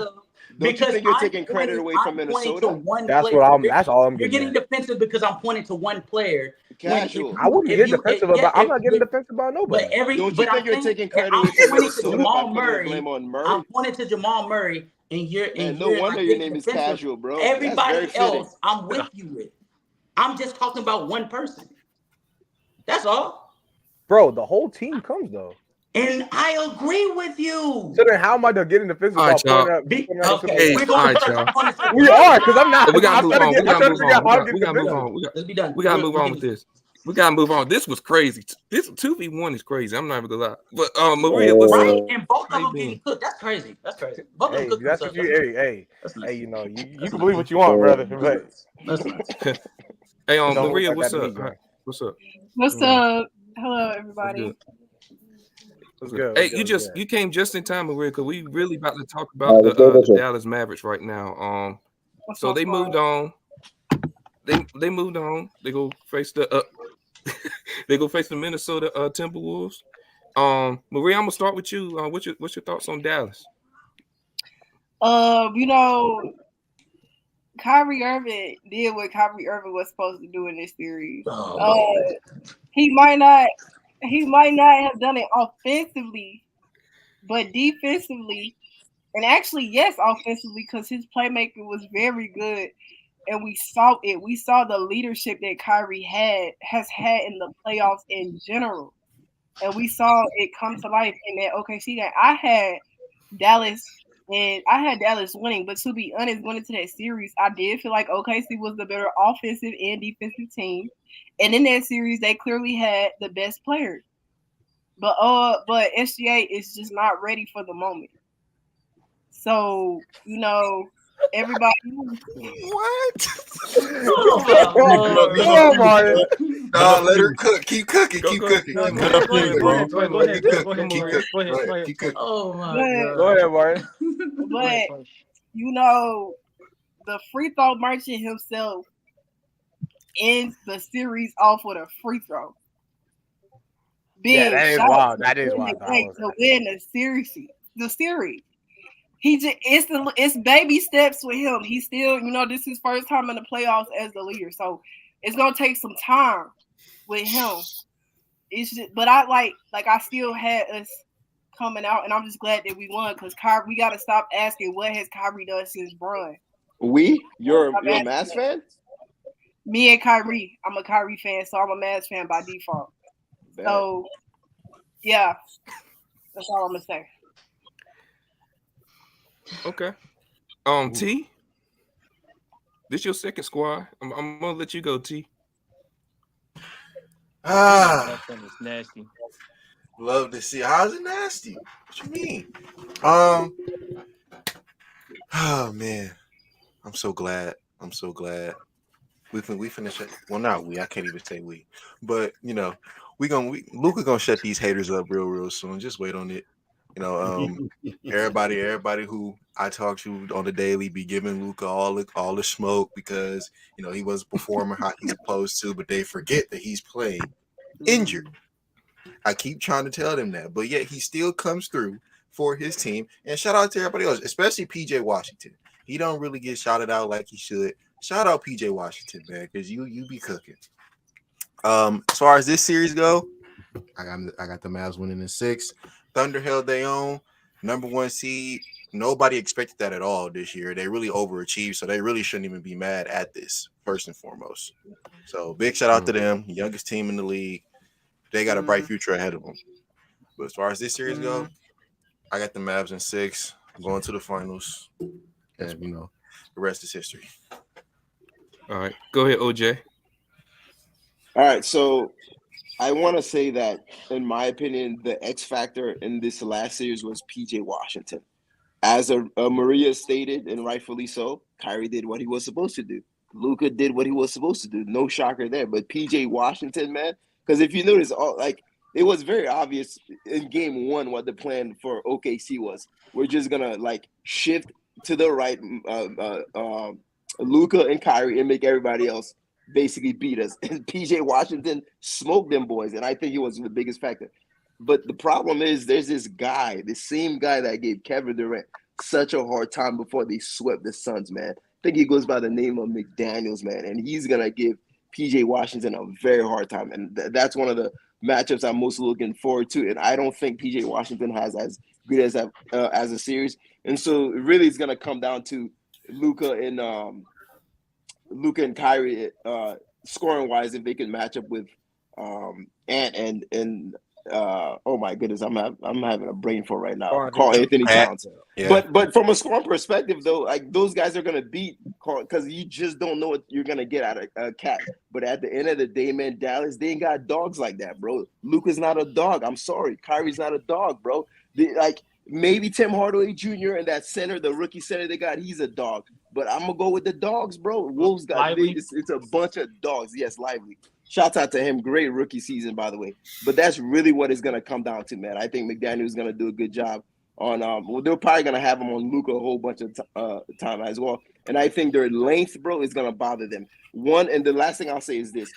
Don't you think you're taking credit away from Minnesota? That's all I'm getting. You're getting defensive because I'm pointing to one player. Casual. I wouldn't get defensive about. I'm not getting defensive about nobody. Don't you think you're taking credit away from Minnesota by putting blame on Murray? I'm pointing to Jamal Murray, and you're. And no wonder your name is Casual, bro. Everybody else, I'm with you with. I'm just talking about one person. That's all. Bro, the whole team comes though. And I agree with you. So then how am I to get in the physical? Okay. We are, because I'm not. We gotta move on. We gotta move on. Let's be done. We gotta move on with this. We gotta move on. This was crazy. This 2v1 is crazy. I'm not even gonna lie. But Maria, what's right? up? And both of them getting cooked. That's crazy. Both of them cooked. That's what you. Hey, you know, you can believe what you want, brother. But hey, Maria, what's up? What's up? What's up? Hello, everybody. Good. Hey, you came just in time, Maria, because we really about to talk about the Dallas Mavericks right now. So they moved on. They moved on. They go face the Minnesota Timberwolves. Maria, I'm gonna start with you. What's your thoughts on Dallas? You know, Kyrie Irving did what Kyrie Irving was supposed to do in this series. He might not have done it offensively, but defensively, and actually, yes, offensively, because his playmaking was very good, and we saw it. We saw the leadership that Kyrie has had in the playoffs in general, and we saw it come to life in that OKC game. I had Dallas winning, but to be honest, going into that series, I did feel like OKC was the better offensive and defensive team. And in that series, they clearly had the best players. But SGA is just not ready for the moment. So, you know, everybody. What? Oh, Mario. No, let her cook. Keep cooking. Keep cooking. Go ahead. Oh my God. Go ahead, Mario. But you know, the free throw merchant himself ends the series off with a free throw. That is wild. That is wild. To win the series. He just it's baby steps with him. He's still, you know, this is his first time in the playoffs as the leader, so it's gonna take some time with him. It's just, but I like I still had us coming out, and I'm just glad that we won because we got to stop asking what has Kyrie done since Bron. You're a Mavs fan? Me and Kyrie. I'm a Kyrie fan, so I'm a Mavs fan by default. Bad. So, yeah, that's all I'm gonna say. Okay. T, this your second squad. I'm gonna let you go, T. That thing is nasty. Love to see. How's it nasty? What you mean? Oh man, I'm so glad. We finish it. Well, not we. I can't even say we. But you know, Luka gonna shut these haters up real soon. Just wait on it. You know, everybody who I talk to on the daily be giving Luka all the smoke because you know he wasn't performing how he's supposed to, but they forget that he's playing injured. I keep trying to tell them that, but yet he still comes through for his team. And shout out to everybody else, especially PJ Washington. He don't really get shouted out like he should. Shout out PJ Washington, man, because you be cooking. As far as this series go, I got the Mavs winning in 6. Thunder held their own, number 1 seed. Nobody expected that at all this year. They really overachieved, so they really shouldn't even be mad at this, first and foremost. So big shout out to them, youngest team in the league. They got a bright future ahead of them. But as far as this series go, I got the Mavs in 6, going to the finals. And, you know, the rest is history. All right. Go ahead, OJ. All right. So I want to say that, in my opinion, the X factor in this last series was PJ Washington. As Maria stated, and rightfully so, Kyrie did what he was supposed to do. Luka did what he was supposed to do. No shocker there. But PJ Washington, man, because if you notice, it was very obvious in game 1 what the plan for OKC was. We're just gonna shift to the right, Luka and Kyrie, and make everybody else basically beat us. And PJ Washington smoked them boys, and I think he was the biggest factor. But the problem is, there's this guy, the same guy that gave Kevin Durant such a hard time before they swept the Suns, man. I think he goes by the name of McDaniels, man, and he's gonna give PJ Washington a very hard time, and that's one of the matchups I'm most looking forward to. And I don't think PJ Washington has as good as a series, and so really it's gonna come down to Luka and Kyrie scoring wise, if they can match up with Ant and oh my goodness, I'm having a brain for right now. Carl Anthony Towns. Yeah. But from a scoring perspective, though, those guys are gonna beat Carl because you just don't know what you're gonna get out of Cat. But at the end of the day, man, Dallas, they ain't got dogs like that, bro. Luka's not a dog. I'm sorry, Kyrie's not a dog, bro. Maybe Tim Hardaway Jr. and that center, the rookie center they got, he's a dog. But I'm gonna go with the dogs, bro. Wolves got it's a bunch of dogs. Yes, Lively. Shouts out to him. Great rookie season, by the way. But that's really what it's going to come down to, man. I think McDaniel is going to do a good job on they're probably going to have him on Luka a whole bunch of time as well. And I think their length, bro, is going to bother them. And the last thing I'll say is this.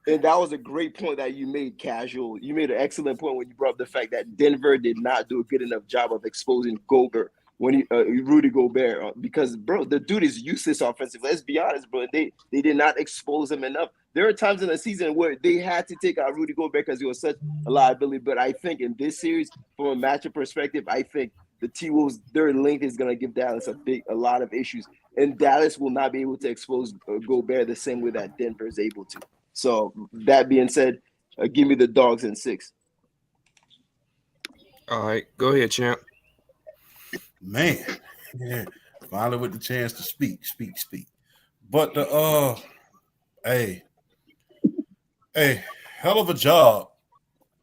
And that was a great point that you made, Casual. You made an excellent point when you brought up the fact that Denver did not do a good enough job of exposing Gobert. When Rudy Gobert, because bro, the dude is useless offensively. Let's be honest, bro. They did not expose him enough. There are times in the season where they had to take out Rudy Gobert because he was such a liability. But I think in this series, from a matchup perspective, I think the T-Wolves, their length is gonna give Dallas a lot of issues, and Dallas will not be able to expose Gobert the same way that Denver is able to. So that being said, give me the dogs in 6. All right, go ahead, champ. Man, yeah, finally with the chance to speak. But hey, hell of a job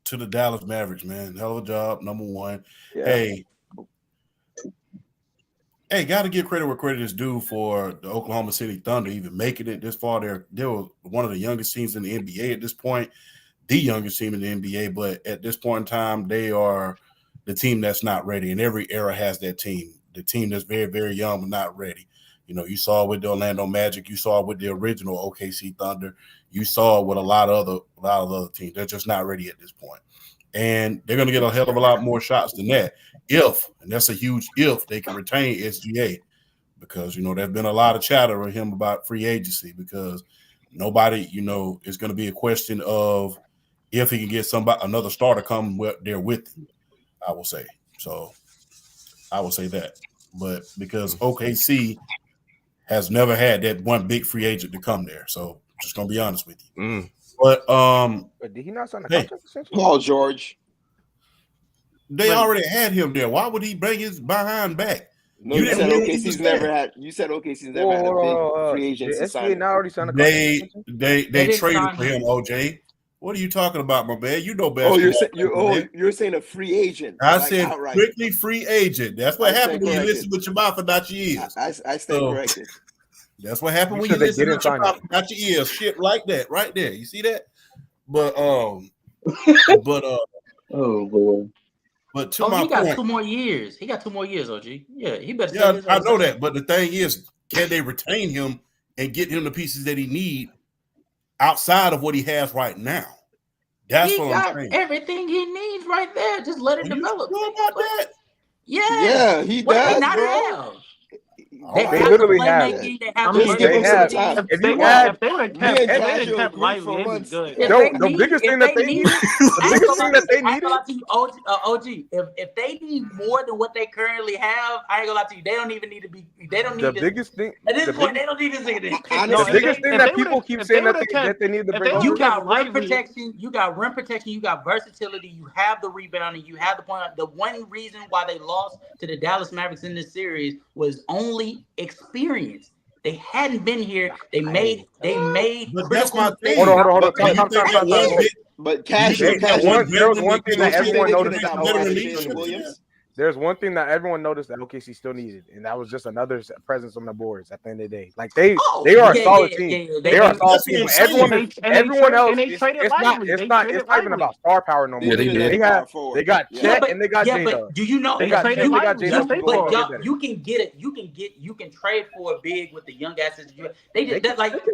to the Dallas Mavericks, man. Hell of a job, number 1. Yeah. Hey, got to give credit where credit is due for the Oklahoma City Thunder even making it this far. They were one of the youngest teams in the NBA at this point, the youngest team in the NBA. But at this point in time, they are the team that's not ready, and every era has that team. The team that's very, very young but not ready. You know, you saw it with the Orlando Magic, you saw it with the original OKC Thunder, you saw it with a lot of other teams. They're just not ready at this point, and they're going to get a hell of a lot more shots than that and that's a huge if they can retain SGA, because you know there's been a lot of chatter with him about free agency because nobody, you know, is going to be a question of if he can get another starter come there with him. I will say. So I will say that. But because OKC has never had that one big free agent to come there. So just gonna be honest with you. But did he not sign a contract extension? Paul George. They already had him there. Why would he bring his behind back? No, you said OKC's never had. You said OKC's never had a big free agent to sign. They traded for him. OJ, what are you talking about, my man? You know better. You're saying a free agent. I said strictly free agent. That's what happened when you listen with your mouth and not your ears. I stand corrected. That's what happened when you listen with your mouth and not your ears. Shit like that, right there. You see that? But oh boy. But to my he got point, 2 more years. He got 2 more years, OG. Yeah, he better. Yeah, I know that. But the thing is, can they retain him and get him the pieces that he need outside of what he has right now? That's what I'm saying. Everything he needs right there. Just let it develop. You know about that? Yeah, he what does, they not bro. have? They literally have it. If they would have kept Lively, they'd be good. The biggest thing that they needed, OG, if they need more than what they currently have, I ain't gonna lie to you, they don't even need to be. They don't need the biggest thing at this point. They don't even say that. The biggest thing that people keep saying that they need to bring. You got rim protection. You got rim protection. You got versatility. You have the rebounding. You have the point. The one reason why they lost to the Dallas Mavericks in this series was only experience. They hadn't been here. They made. But that's my thing. Hold on. But Cash, there was one thing that everyone noticed. There's one thing that everyone noticed that OKC still needed, and that was just another presence on the boards at the end of the day. Like they are a solid team. They are a solid team. Everyone else, it's not even about star power no more. They got Chet and they got J. But do you know? They got J. But you can get it. You can trade for a big with the young assets. They can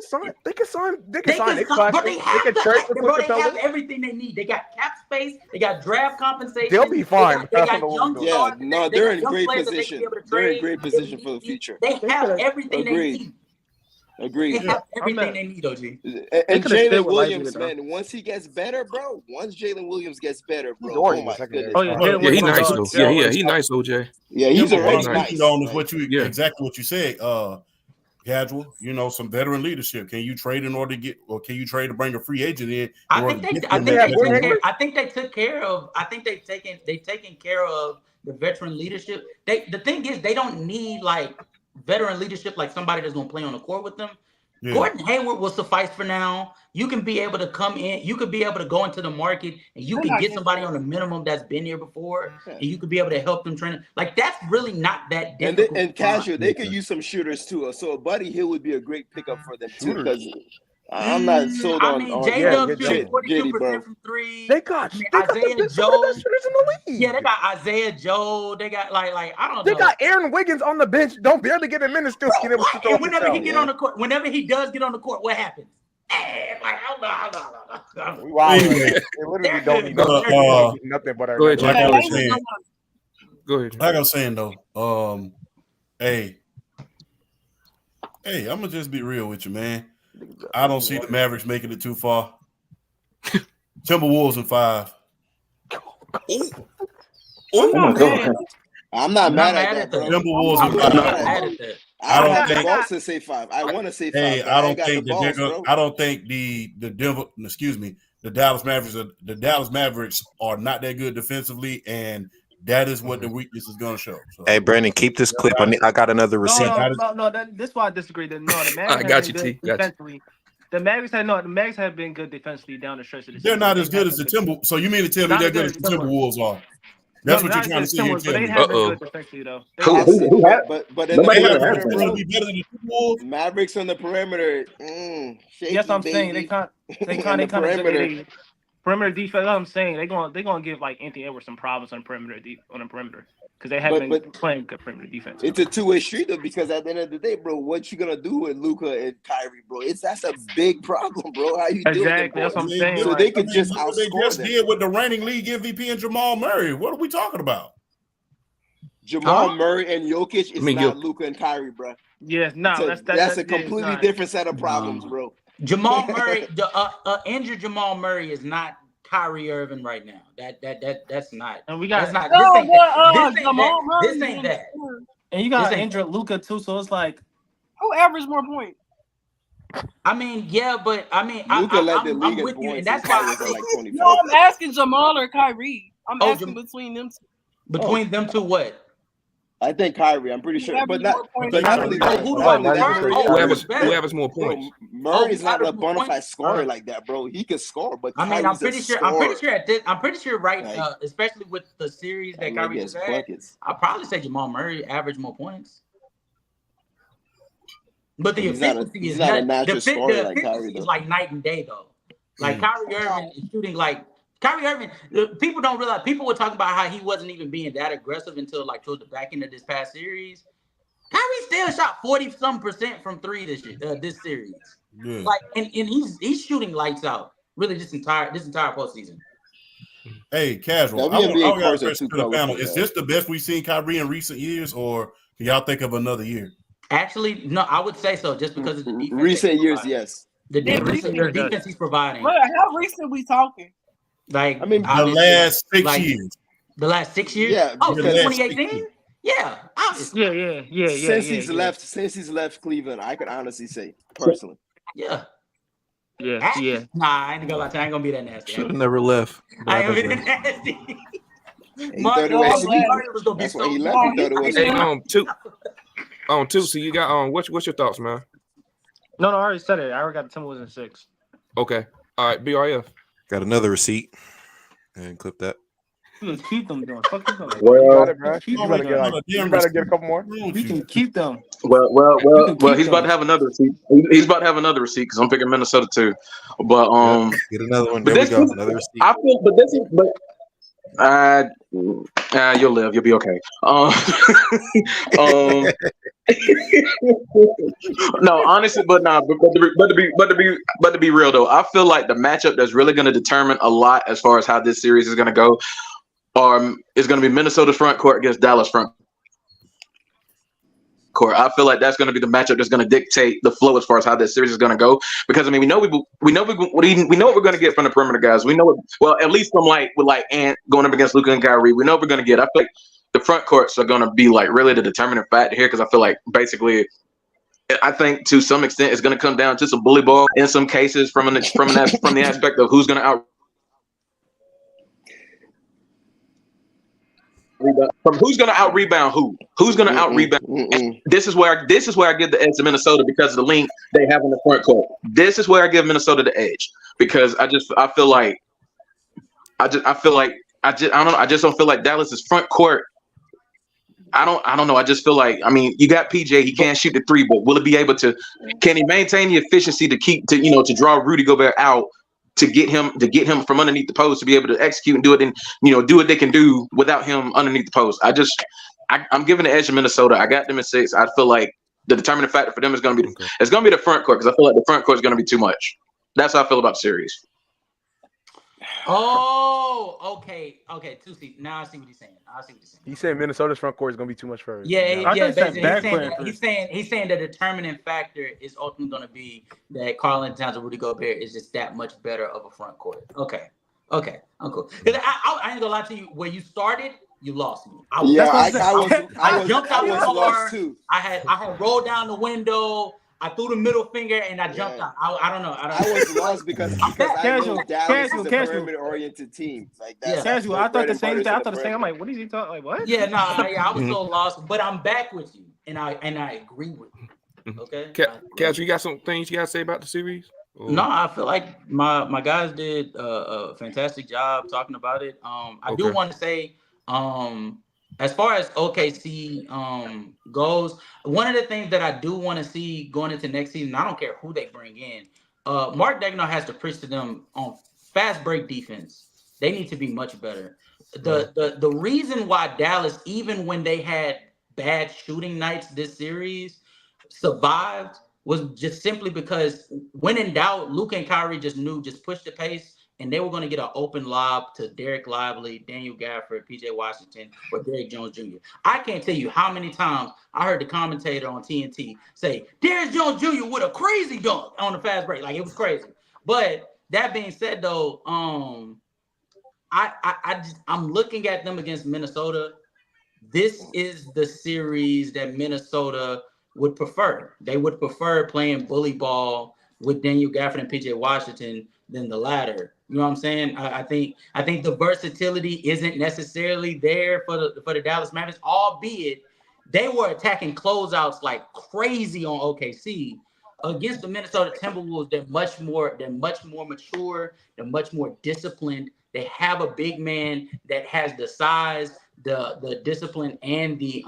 sign. They can trade for Clint Capella. They have everything they need. They got cap space. They got draft compensation. They'll be fine. They got young. Yeah, no, they're in great position. They're in great position for the future. They have everything they need. Agreed. They have everything they need, OG. And Jalen Williams, man, once he gets better, bro. Once Jalen Williams gets better, bro. Oh my goodness. Yeah, he's nice though. Yeah, he's nice, OJ. Yeah, he's already nice. Exactly what you said. Casual, some veteran leadership. Can you trade in order to get, or can you trade to bring a free agent in? I think they took care of. I think they've taken care of the veteran leadership. The thing is, they don't need like veteran leadership, like somebody that's going to play on the court with them. Yeah. Gordon Hayward will suffice for now. You can be able to come in. You could be able to go into the market and you can get somebody on the minimum that's been here before, and you could be able to help them train. Like that's really not that difficult. And casual, they could use some shooters too. So Buddy Hill would be a great pickup for them too. Because I'm not sold on. J-Dub shooting 42% from three. They got Isaiah Joe. Yeah, they got Isaiah Joe. They got like I don't know. They got Aaron Wiggins on the bench. Don't barely get a minute. Still and whenever he get on the court, whenever he does get on the court, what happens? Like wow, they literally don't need nothing but go ahead. Like I was saying though, hey, I'm gonna just be real with you, man. I don't see the Mavericks making it too far. Timberwolves in 5. I'm not mad at that. Timberwolves in 5. I don't have the balls to say 5. I want to say 5. Hey, I don't think the Dallas Mavericks are not that good defensively, and that is what the weakness is going to show. So, hey, Brandon, keep this clip. I got another receipt. This is why I disagree. The Mavericks I got you, T. The Mavericks have been good defensively down the stretch of the season. They're not as good as the Timberwolves. So you mean to tell me they're good as the Timberwolves are? That's what you're trying to say. They have been good defensively, though. But in the perimeter, Mavericks on the perimeter. Yes, I'm saying they kind of perimeter defense. I'm saying they're gonna give like Anthony Edwards some problems on the perimeter because they haven't been playing good perimeter defense. It's a two-way street though, because at the end of the day, bro, what you gonna do with Luka and Kyrie, bro? That's a big problem, bro. How you exactly? That's what I'm saying. So they could just outscore them. They just did with the reigning league MVP and Jamal Murray. What are we talking about? Jamal Murray and Jokic is not Luka and Kyrie, bro. Yes, no, that's a completely different set of problems, bro. Jamal Murray, injured Jamal Murray is not Kyrie Irving right now. That's not. And we got that's not. This ain't that. This ain't that. And you got Andrew Luka too, so it's like who averaged more points? I mean, yeah, but I mean, Luka led the I'm league with in you, and points. that's why I Like think. 24. No, I'm asking Jamal or Kyrie. I'm asking between them two. Between them two, what? I think Kyrie. I'm pretty sure, but not only whoever's more points. Murray's not a bona fide scorer like that, bro. He can score, but I mean, I'm pretty sure right, Like, especially with the series that Kyrie just had, I'll probably say Jamal Murray averaged more points. But the efficiency is not the efficiency is like night and day though. Like Kyrie Irving is shooting like Kyrie Irving. People don't realize. People were talking about how he wasn't even being that aggressive until like towards the back end of this past series. Kyrie still shot 40-some% from three this year, this series. Yeah. Like and he's shooting lights out. Really, this entire postseason. Hey, casual. I got a question to the panel. Is this the best we've seen Kyrie in recent years, or can y'all think of another year? Actually, no, I would say so, just because of the defense. Recent years, yes. The defense he's providing. Well, how recent we talking? Like, I mean, the last 6 years. The last 6 years? Yeah. Oh, since 2018? Yeah, obviously. Yeah. Since he's left Cleveland, I could honestly say personally. Yeah. Yeah. Nah, I ain't gonna lie to you. I ain't gonna be that nasty. Should have never left. I ain't gonna be that nasty. That's why he left. Hey, two. So you got what's your thoughts, man? No, I already said it. I already got the Timberwolves in 6. Okay. All right, BRF. Got another receipt. And clip that. You can keep them doing. Fuck you. Well, you better get a couple more. You can keep them. Well. He's about to have another receipt. He's about to have another receipt because I'm picking Minnesota too. But get another one. There we go. Another receipt. I feel, you'll live. You'll be okay. No, honestly, but to be real though, I feel like the matchup that's really going to determine a lot as far as how this series is going to go, is going to be Minnesota's front court against Dallas front court. I feel like that's going to be the matchup that's going to dictate the flow as far as how this series is going to go. Because I mean, we know what we're going to get from the perimeter guys. We know at least from with Ant going up against Luka and Kyrie, we know what we're going to get. I feel like the front courts are going to be like really the determining factor here because I feel like basically, I think to some extent it's going to come down to some bully ball in some cases from the aspect of who's going to out. From who's going to out rebound who's going to out rebound. This is where I give the edge to Minnesota because of the length they have in the front court. This is where I give Minnesota the edge because I just don't feel like Dallas's front court. I don't know. I just feel like, I mean, you got PJ, he can't shoot the three, but will it be able to? Can he maintain the efficiency to draw Rudy Gobert out to get him from underneath the post to be able to execute and do it and do what they can do without him underneath the post? I'm giving the edge to Minnesota. I got them at 6. I feel like the determining factor for them is going to be the front court because I feel like the front court is going to be too much. That's how I feel about the series. Oh, okay. Tusi. Now I see what he's saying. He's saying Minnesota's front court is going to be too much for him. Yeah. He's saying the determining factor is ultimately going to be that Karl-Anthony Towns and Rudy Gobert is just that much better of a front court. Okay, I'm cool. I ain't gonna lie to you. Where you started, you lost me. I jumped out the car too. I had rolled down the window. I threw the middle finger and I jumped out. I don't know. I was lost because I know Dallas is a perimeter-oriented team. Like that. Casual. I thought the same thing. I'm like, what is he talking? Like what? Yeah, I was so lost, but I'm back with you, and I agree with you. Okay. Casual, you got some things you got to say about the series? Or? No, I feel like my guys did a fantastic job talking about it. I do want to say, as far as OKC goes, one of the things that I do want to see going into next season, I don't care who they bring in, Mark Daigneault has to preach to them on fast break defense. They need to be much better. The reason why Dallas, even when they had bad shooting nights this series, survived was just simply because when in doubt, Luka and Kyrie just push the pace. And they were going to get an open lob to Derek Lively, Daniel Gafford, PJ Washington, or Derrick Jones Jr. I can't tell you how many times I heard the commentator on TNT say, Derrick Jones Jr. with a crazy dunk on the fast break. Like, it was crazy. But that being said, though, I'm looking at them against Minnesota. This is the series that Minnesota would prefer. They would prefer playing bully ball with Daniel Gafford and PJ Washington than the latter. You know what I'm saying? I think the versatility isn't necessarily there for the Dallas Mavericks, albeit they were attacking closeouts like crazy on OKC. Against the Minnesota Timberwolves, they're much more mature, they're much more disciplined. They have a big man that has the size, the discipline, and the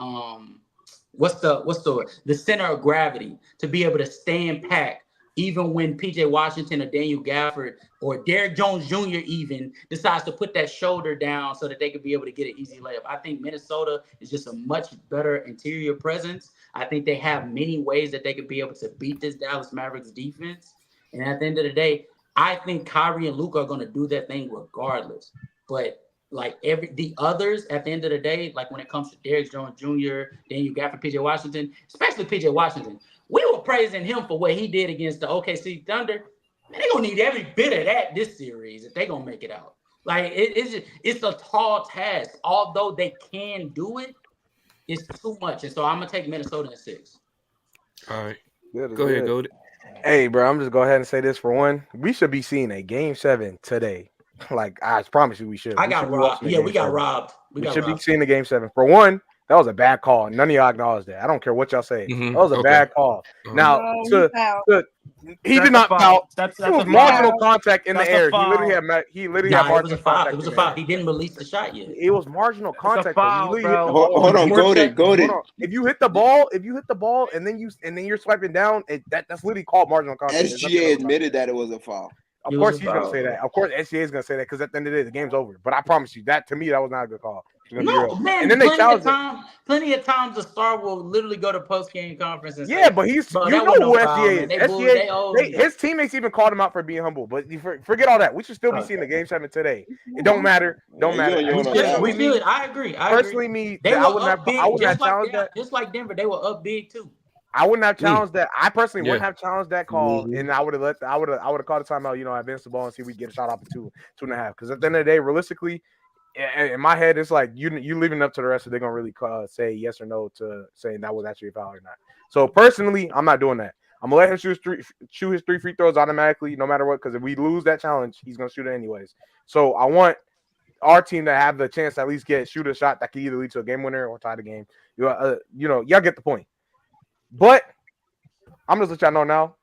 the center of gravity to be able to stand pack, even when PJ Washington or Daniel Gafford or Derrick Jones Jr. even decides to put that shoulder down so that they could be able to get an easy layup. I think Minnesota is just a much better interior presence. I think they have many ways that they could be able to beat this Dallas Mavericks defense. And at the end of the day, I think Kyrie and Luka are going to do their thing regardless. But like the others, at the end of the day, like when it comes to Derrick Jones Jr., Daniel Gafford, PJ Washington, especially PJ Washington, we were praising him for what he did against the OKC Thunder. Man, they're gonna need every bit of that this series if they're gonna make it out. Like it's a tall task. Although they can do it, it's too much. And so I'm gonna take Minnesota in 6. All right. Go ahead, Goldie. Hey, bro, I'm just go ahead and say this for one. We should be seeing a game 7 today. Like I promise you, we should. I got robbed. Yeah, we got robbed. We should be seeing the game 7. For one, that was a bad call. None of y'all acknowledge that. I don't care what y'all say. That was a bad call. Now, he did not foul. It was marginal contact in the air. He literally had marginal contact. It was a foul. He didn't release the shot yet. It was marginal contact. Hold on, go there. If you hit the ball, and then you're swiping down, that's literally called marginal contact. SGA admitted that it was a foul. Of course he's gonna say that. Of course SGA is gonna say that because at the end of the day, the game's over. But I promise you, that to me, that was not a good call. No, man. And then they plenty of times the star will literally go to post game conference and say, but he's you know who SGA is. SGA, his teammates even called him out for being humble. But forget all that. We should still be seeing the game 7 today. It don't matter. Don't matter. We should. I agree. Personally, I wouldn't have challenged that. Just like Denver, they were up big too. I wouldn't have challenged that. I personally wouldn't have challenged that call, and I would have called a timeout. You know, advance the ball and see if we get a shot off of 2.5. Because at the end of the day, realistically, in my head, it's like you leaving it up to the rest, they're gonna really say yes or no to saying that was actually a foul or not. So personally, I'm not doing that. I'm gonna let him shoot his 3 free throws automatically, no matter what. Because if we lose that challenge, he's gonna shoot it anyways. So I want our team to have the chance to at least shoot a shot that could either lead to a game winner or tie the game. Y'all get the point. But I'm just let y'all know now.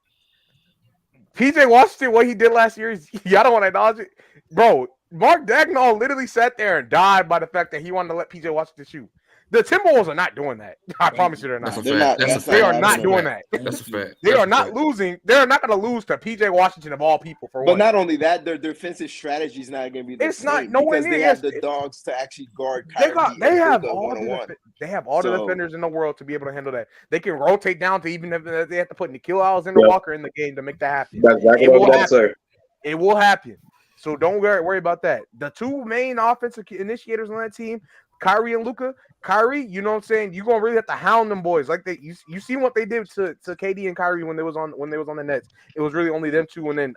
PJ Washington, what he did last year, y'all don't want to acknowledge it, bro. Mark Dagnall literally sat there and died by the fact that he wanted to let PJ Washington shoot. The Timberwolves are not doing that. I promise you they're not. They are not doing that. That's a fact. They are not losing. They're not going to lose to PJ Washington of all people. But not only that, their defensive strategy is not going to be the same. It's not nowhere near. They have the dogs to actually guard Kyrie. They have all the defenders in the world to be able to handle that. They can rotate down to even if they have to put Nikhil Alexander-Walker in the game to make that happen. That's exactly what I was about to say. It will happen. So don't worry about that. The two main offensive initiators on that team, Kyrie and Luka. Kyrie, you know what I'm saying? You're gonna really have to hound them boys. Like you see what they did to KD and Kyrie when they was on the Nets. It was really only them two, and then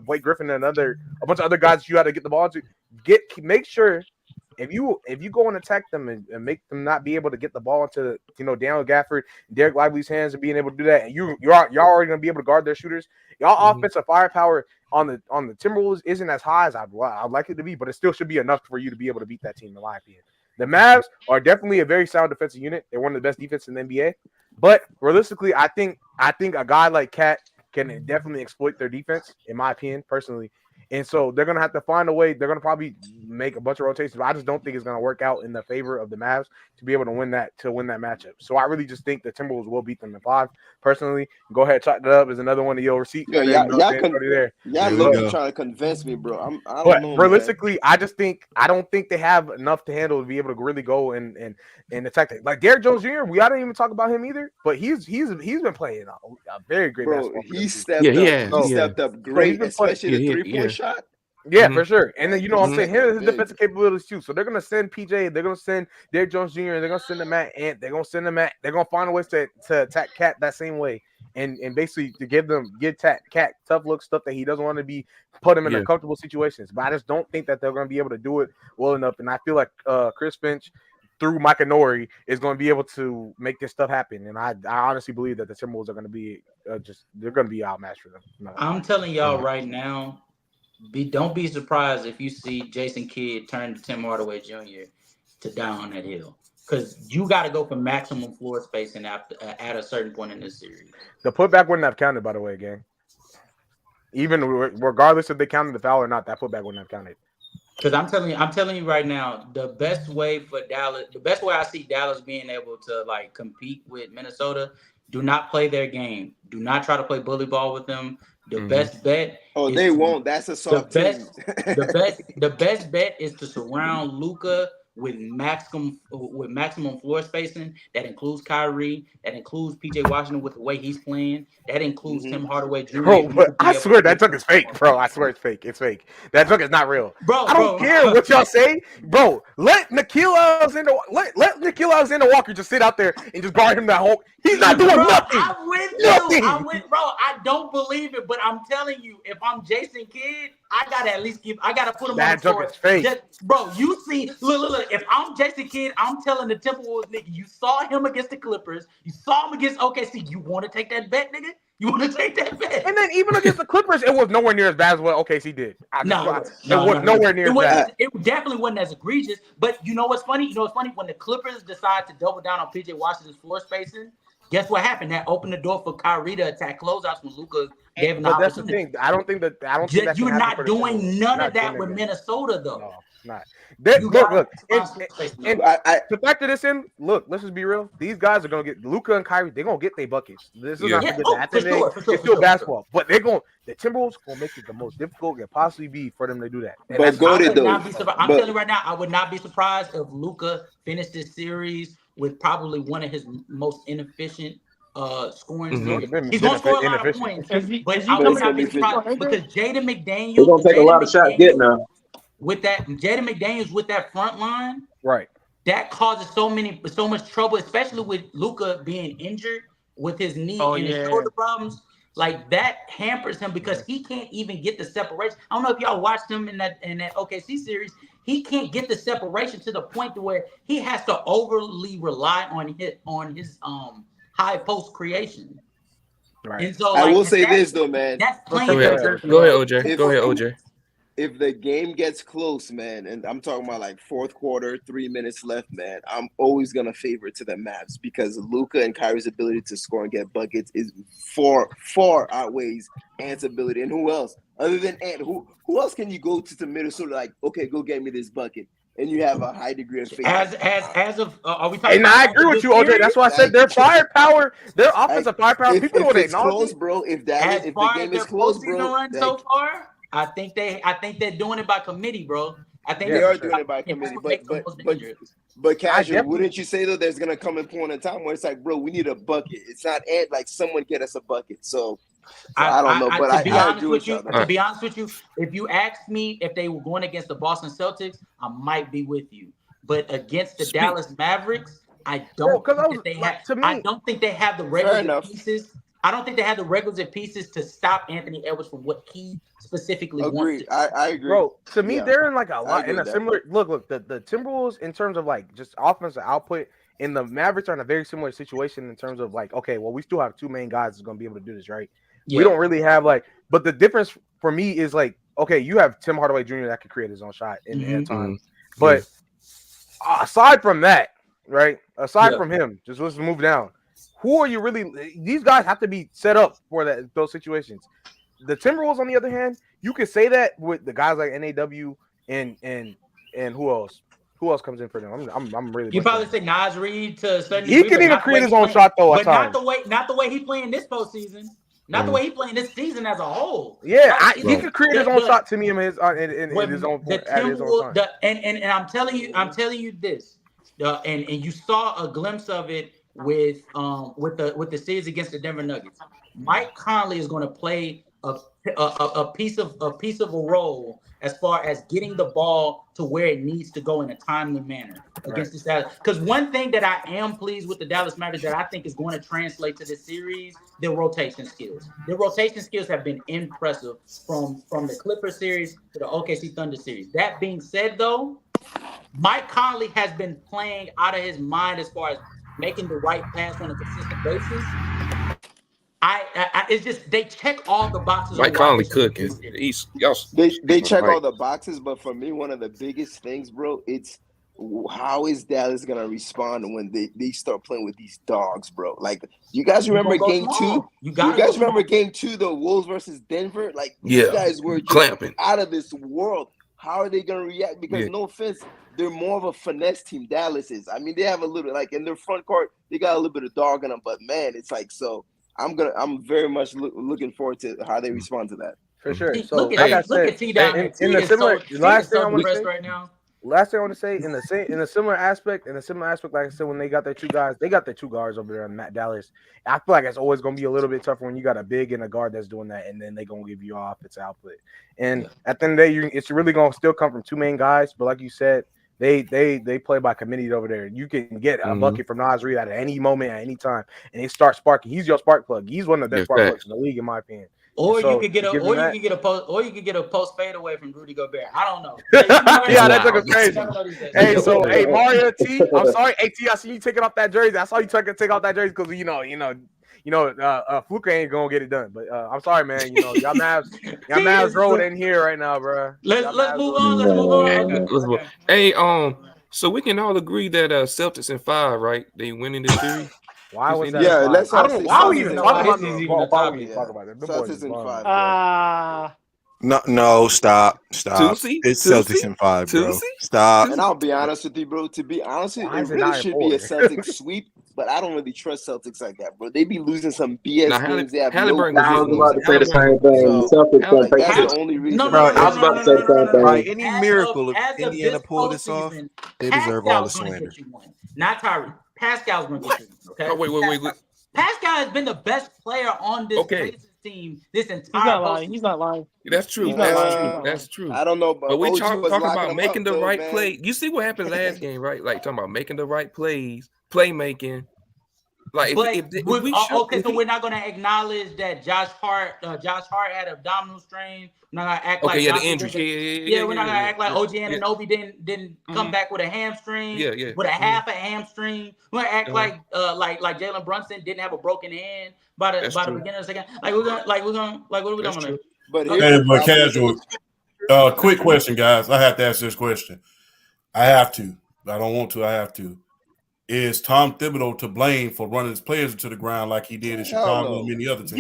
Blake Griffin and a bunch of other guys you had to get the ball to. Make sure if you go and attack them and make them not be able to get the ball into Daniel Gafford, Derek Lively's hands, and being able to do that, and you're already gonna be able to guard their shooters. Y'all offensive firepower on the Timberwolves isn't as high as I'd like it to be, but it still should be enough for you to be able to beat that team, in my opinion. The Mavs are definitely a very sound defensive unit. They're one of the best defenses in the NBA. But realistically, I think a guy like Cat can definitely exploit their defense, in my opinion, personally. And so they're going to have to find a way. They're going to probably make a bunch of rotations. But I just don't think it's going to work out in the favor of the Mavs to be able to win that matchup. So I really just think the Timberwolves will beat them in 5. Personally, go ahead, chalk it up as another one of your receipts. Y'all trying to convince me, bro. I don't know. Realistically, I don't think they have enough to handle to be able to really go and attack it. Like Derrick Jones Jr., we didn't even talk about him either. But he's been playing a very great basketball. He stepped up great, especially the 3-point shot. Yeah, for sure. And then what I'm saying, his defensive capabilities too. So they're gonna send PJ, they're gonna send Derrick Jones Jr., they're gonna send them Matt Ant, they're gonna find a way to attack Cat that same way. and basically to give Cat tough look stuff that he doesn't want to be put him in uncomfortable situations. But I just don't think that they're going to be able to do it well enough. And I feel like Chris Finch through Mike Inori is going to be able to make this stuff happen. And I honestly believe that the Timberwolves are going to be they're going to be outmatched for them. No. I'm telling y'all right now, don't be surprised if you see Jason Kidd turn to Tim Hardaway Jr. to down on that hill. Because you got to go for maximum floor spacing at a certain point in this series. The putback wouldn't have counted, by the way, gang. Even regardless if they counted the foul or not, that putback wouldn't have counted. Because I'm telling you right now, the best way I see Dallas being able to like compete with Minnesota, do not play their game. Do not try to play bully ball with them. The best bet. Oh, they won't. That's a soft team. The best bet is to surround Luka with maximum floor spacing. That includes Kyrie. That includes PJ Washington with the way he's playing. That includes Tim Hardaway Jr. Bro, but I swear that joke is fake, bro. I swear it's fake. It's fake. That joke is not real. Bro, I don't care what y'all say, bro. Let Nickeil Alexander Walker just sit out there and just guard him that whole. He's not doing nothing. I'm with you. Bro. I don't believe it, but I'm telling you, if I'm Jason Kidd, I gotta put him on the floor. That joke is fake. Bro, you see, look. If I'm Jason Kidd, I'm telling the Timberwolves, nigga, you saw him against the Clippers. You saw him against OKC. You want to take that bet, nigga? You want to take that bet? And then even against the Clippers, it was nowhere near as bad as what OKC did. It was nowhere near as bad. It definitely wasn't as egregious. But you know what's funny? When the Clippers decide to double down on PJ Washington's floor spacing, guess what happened? That opened the door for Kyrie to attack closeouts when Luka gave an opportunity. That's the thing. I don't think that you're not doing none of that with Minnesota, though. No, not. Look. To factor this in, let's just be real. These guys are gonna get Luka and Kyrie. They're gonna get their buckets. This is not it's still basketball, but the Timberwolves gonna make it the most difficult it can possibly be for them to do that. But go to though. I'm telling you right now, I would not be surprised if Luka finished this series with probably one of his most inefficient scoring series. He's gonna score a lot of points, but I would not be surprised because Jaden McDaniels. He's gonna take a lot of shots getting now. With that, Jaden McDaniels with that front line, right? That causes so much trouble, especially with Luka being injured with his knee and his shoulder problems. Like that hampers him because he can't even get the separation. I don't know if y'all watched him in that OKC series. He can't get the separation to the point to where he has to overly rely on his high post creation. Right. And so I will say this though, man. That's playing. Go ahead, OJ. If the game gets close, man, and I'm talking about like fourth quarter, 3 minutes left, man, I'm always gonna favor it to the Mavs because Luka and Kyrie's ability to score and get buckets is far outweighs Ant's ability. And who else other than Ant? Who else can you go to Minnesota like, okay, go get me this bucket, and you have a high degree of faith? As of are we talking? And I agree with you, OJ. That's why I said their firepower, their offensive firepower. People know it's close, bro. If the game is close, bro. So far, I think they're doing it by committee, bro. I think they are doing it by committee, but casual, wouldn't you say though? There's gonna come a point in time where it's like, bro, we need a bucket. It's not Ed, like someone get us a bucket. So I don't know, but I agree with you. To be honest with you, if you asked me if they were going against the Boston Celtics, I might be with you. But against the Dallas Mavericks, I don't think they have the requisite pieces. I don't think they have the requisite pieces to stop Anthony Edwards from what he specifically wants. I agree, bro. To me, they're in like a similar look. The Timberwolves in terms of like just offensive output, and the Mavericks are in a very similar situation in terms of like, okay, well, we still have two main guys that's going to be able to do this, right? Yeah. We don't really have but the difference for me is like, okay, you have Tim Hardaway Jr. that can create his own shot in time, but aside from that, right? Aside from him, just let's move down. Who are you really? These guys have to be set up for those situations. The Timberwolves, on the other hand, you could say that with the guys like NAW and who else? Who else comes in for them? I'm really. You probably say Naz Reid to a certain degree. He can even create his own shot though. But not the way he playing this postseason. Not the way he playing this season as a whole. Yeah, he could create his own shot to me in his own time. And I'm telling you this. And you saw a glimpse of it with the series against the Denver Nuggets. Mike Conley is going to play a piece of a role as far as getting the ball to where it needs to go in a timely manner against the Dallas. Because one thing that I am pleased with the Dallas Mavericks that I think is going to translate to this series, their rotation skills. Their rotation skills have been impressive from the Clippers series to the OKC Thunder series. That being said, though, Mike Conley has been playing out of his mind as far as making the right pass on a consistent basis. It's just they check all the boxes. Mike Conley cooking. They check all the boxes, but for me, one of the biggest things, bro, it's how is Dallas gonna respond when they start playing with these dogs, bro? Like, you guys remember game 2? You guys remember game 2, the Wolves versus Denver? Like, you guys were just clamping out of this world. How are they gonna react? Because no offense, they're more of a finesse team. Dallas is. I mean, they have a little, like, in their front court, they got a little bit of dog in them. But man, it's like, so I'm very much looking forward to how they respond to that. For sure. So look like at T down there. in the similar last thing I want to say right now. Last thing I want to say in a similar aspect, like I said, when they got their two guards over there in Matt Dallas. I feel like it's always going to be a little bit tougher when you got a big and a guard that's doing that, and then they're going to give you offensive output. And at the end of the day, it's really going to still come from two main guys. But like you said, they play by committee over there. You can get a bucket from Naz Reid at any moment, at any time, and they start sparking. He's your spark plug. He's one of the best spark plugs in the league, in my opinion. Or so, you could get a post fade away from Rudy Gobert. I don't know. Yeah, that took us crazy. Hey, Mario T, I'm sorry, T. I see you taking off that jersey. I saw you take off that jersey because Fluka ain't gonna get it done. But I'm sorry, man. Y'all Mavs rolling in here right now, bro. Let's move on. Okay. Hey, so we can all agree that Celtics in 5, right? They winning this series. Why was that? Yeah, let's. I don't know why we even talk about this. Talk about it. Celtics in 5. No, stop. It's Celtics in 5, bro. Stop. And I'll be honest with you, bro. To be honest with you, it really should be a Celtics sweep, but I don't really trust Celtics like that, bro. They be losing some BS games. They have I was about to say the same thing. Celtics don't take that's the only reason. I was about to say the same thing. By any miracle, if Indiana pull this off, they deserve all the slander. Not Tyree. Pascal's going to get you. Okay. Oh, wait. Pascal has been the best player on this team this entire. He's not lying. That's true. That's true. I don't know, but we talking about making the right play. You see what happened last game, right? Like talking about making the right plays, playmaking. Like, so we're not going to acknowledge that Josh Hart had abdominal strain. We're not going to act like the injury. Yeah, we're not going to act like OG Anunoby didn't come back with a hamstring. With a half a hamstring. We're going to act like Jalen Brunson didn't have a broken hand by the beginning of the second. Like we're gonna what are we doing? But casual. Quick question, guys. I have to ask this question. I have to. I don't want to. I have to. Is Tom Thibodeau to blame for running his players into the ground like he did in Chicago and many other teams?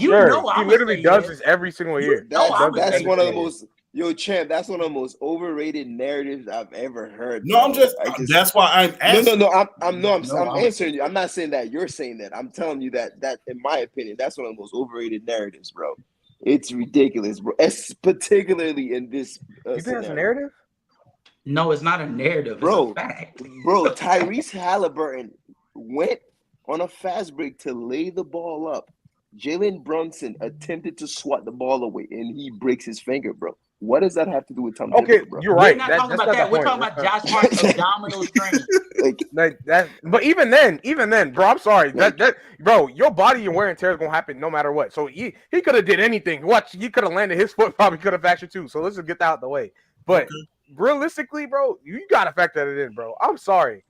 He literally does this every single year. That's one of the most that's one of the most overrated narratives I've ever heard. No, I'm just that's why I'm asking. I'm answering you. I'm not saying that you're saying that. I'm telling you that in my opinion, that's one of the most overrated narratives, bro. It's ridiculous, bro. Particularly in this. You think that's a narrative? No, it's not a narrative, bro. It's a fact. Bro, Tyrese Halliburton went on a fast break to lay the ball up. Jalen Brunson attempted to swat the ball away, and he breaks his finger, bro. What does that have to do with Tom? Okay, Thibodeau, bro? You're right. We're not talking about that. We're talking about Josh Hart's abdominal strain. But even then, bro, I'm sorry. Bro, your body and wear and tear is gonna happen no matter what. So he could have did anything. Watch, he could have landed his foot. Probably could have fractured too. So let's just get that out of the way. But realistically, bro, you gotta factor that in, bro. I'm sorry.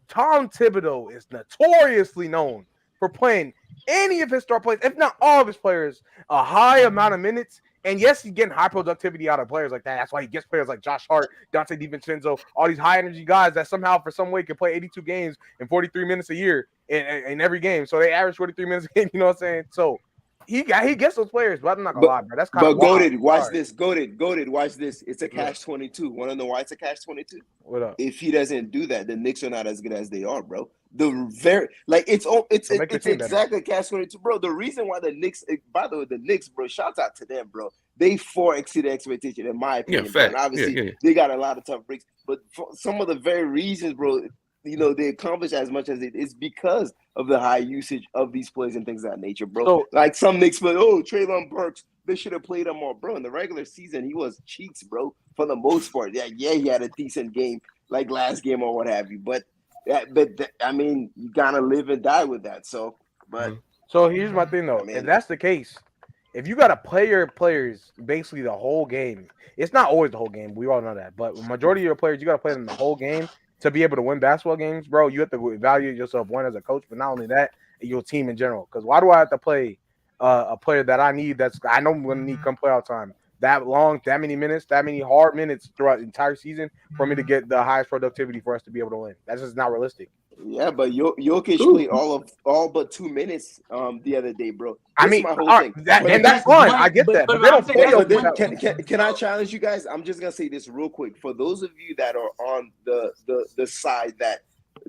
Tom Thibodeau is notoriously known for playing any of his star players, if not all of his players, a high amount of minutes. And yes, he's getting high productivity out of players like that. That's why he gets players like Josh Hart, Dante DiVincenzo, all these high energy guys that somehow, for some way, can play 82 games in 43 minutes a year in every game. So they average 43 minutes a game. You know what I'm saying? So he gets those players, but I'm not gonna lie, bro. That's kind of. But Goated, watch this. Goated, watch this. It's a catch-22. Want to know why it's a catch-22? What up? If he doesn't do that, the Knicks are not as good as they are, bro. It's exactly catch-22, bro. The reason why the Knicks, by the way, bro, shout out to them, bro. They far exceeded expectation, in my opinion. Yeah, fact. And obviously, they got a lot of tough breaks. But for some of the very reasons, bro, they accomplish as much as it is because of the high usage of these plays and things of that nature, bro. So- like some Knicks play, Treylon Burks, they should have played him more, bro. In the regular season, he was cheeks, bro, for the most part. Yeah, he had a decent game, like last game or what have you. But I mean, you gotta live and die with that. So, but So here's my thing though. If that's the case, if you gotta play your players basically the whole game, it's not always the whole game. We all know that, but majority of your players, you gotta play them the whole game to be able to win basketball games, bro. You have to evaluate yourself one as a coach, but not only that, your team in general. Because why do I have to play a player that I need? I know I'm gonna need come playoff time that long, that many minutes, that many hard minutes throughout the entire season for me to get the highest productivity for us to be able to win. That's just not realistic. Yeah, but Jokic played all but 2 minutes the other day, bro. I mean, my whole all thing. right, and that's fine. I get that, but they don't play. Can I challenge you guys? I'm just gonna say this real quick. For those of you that are on the side that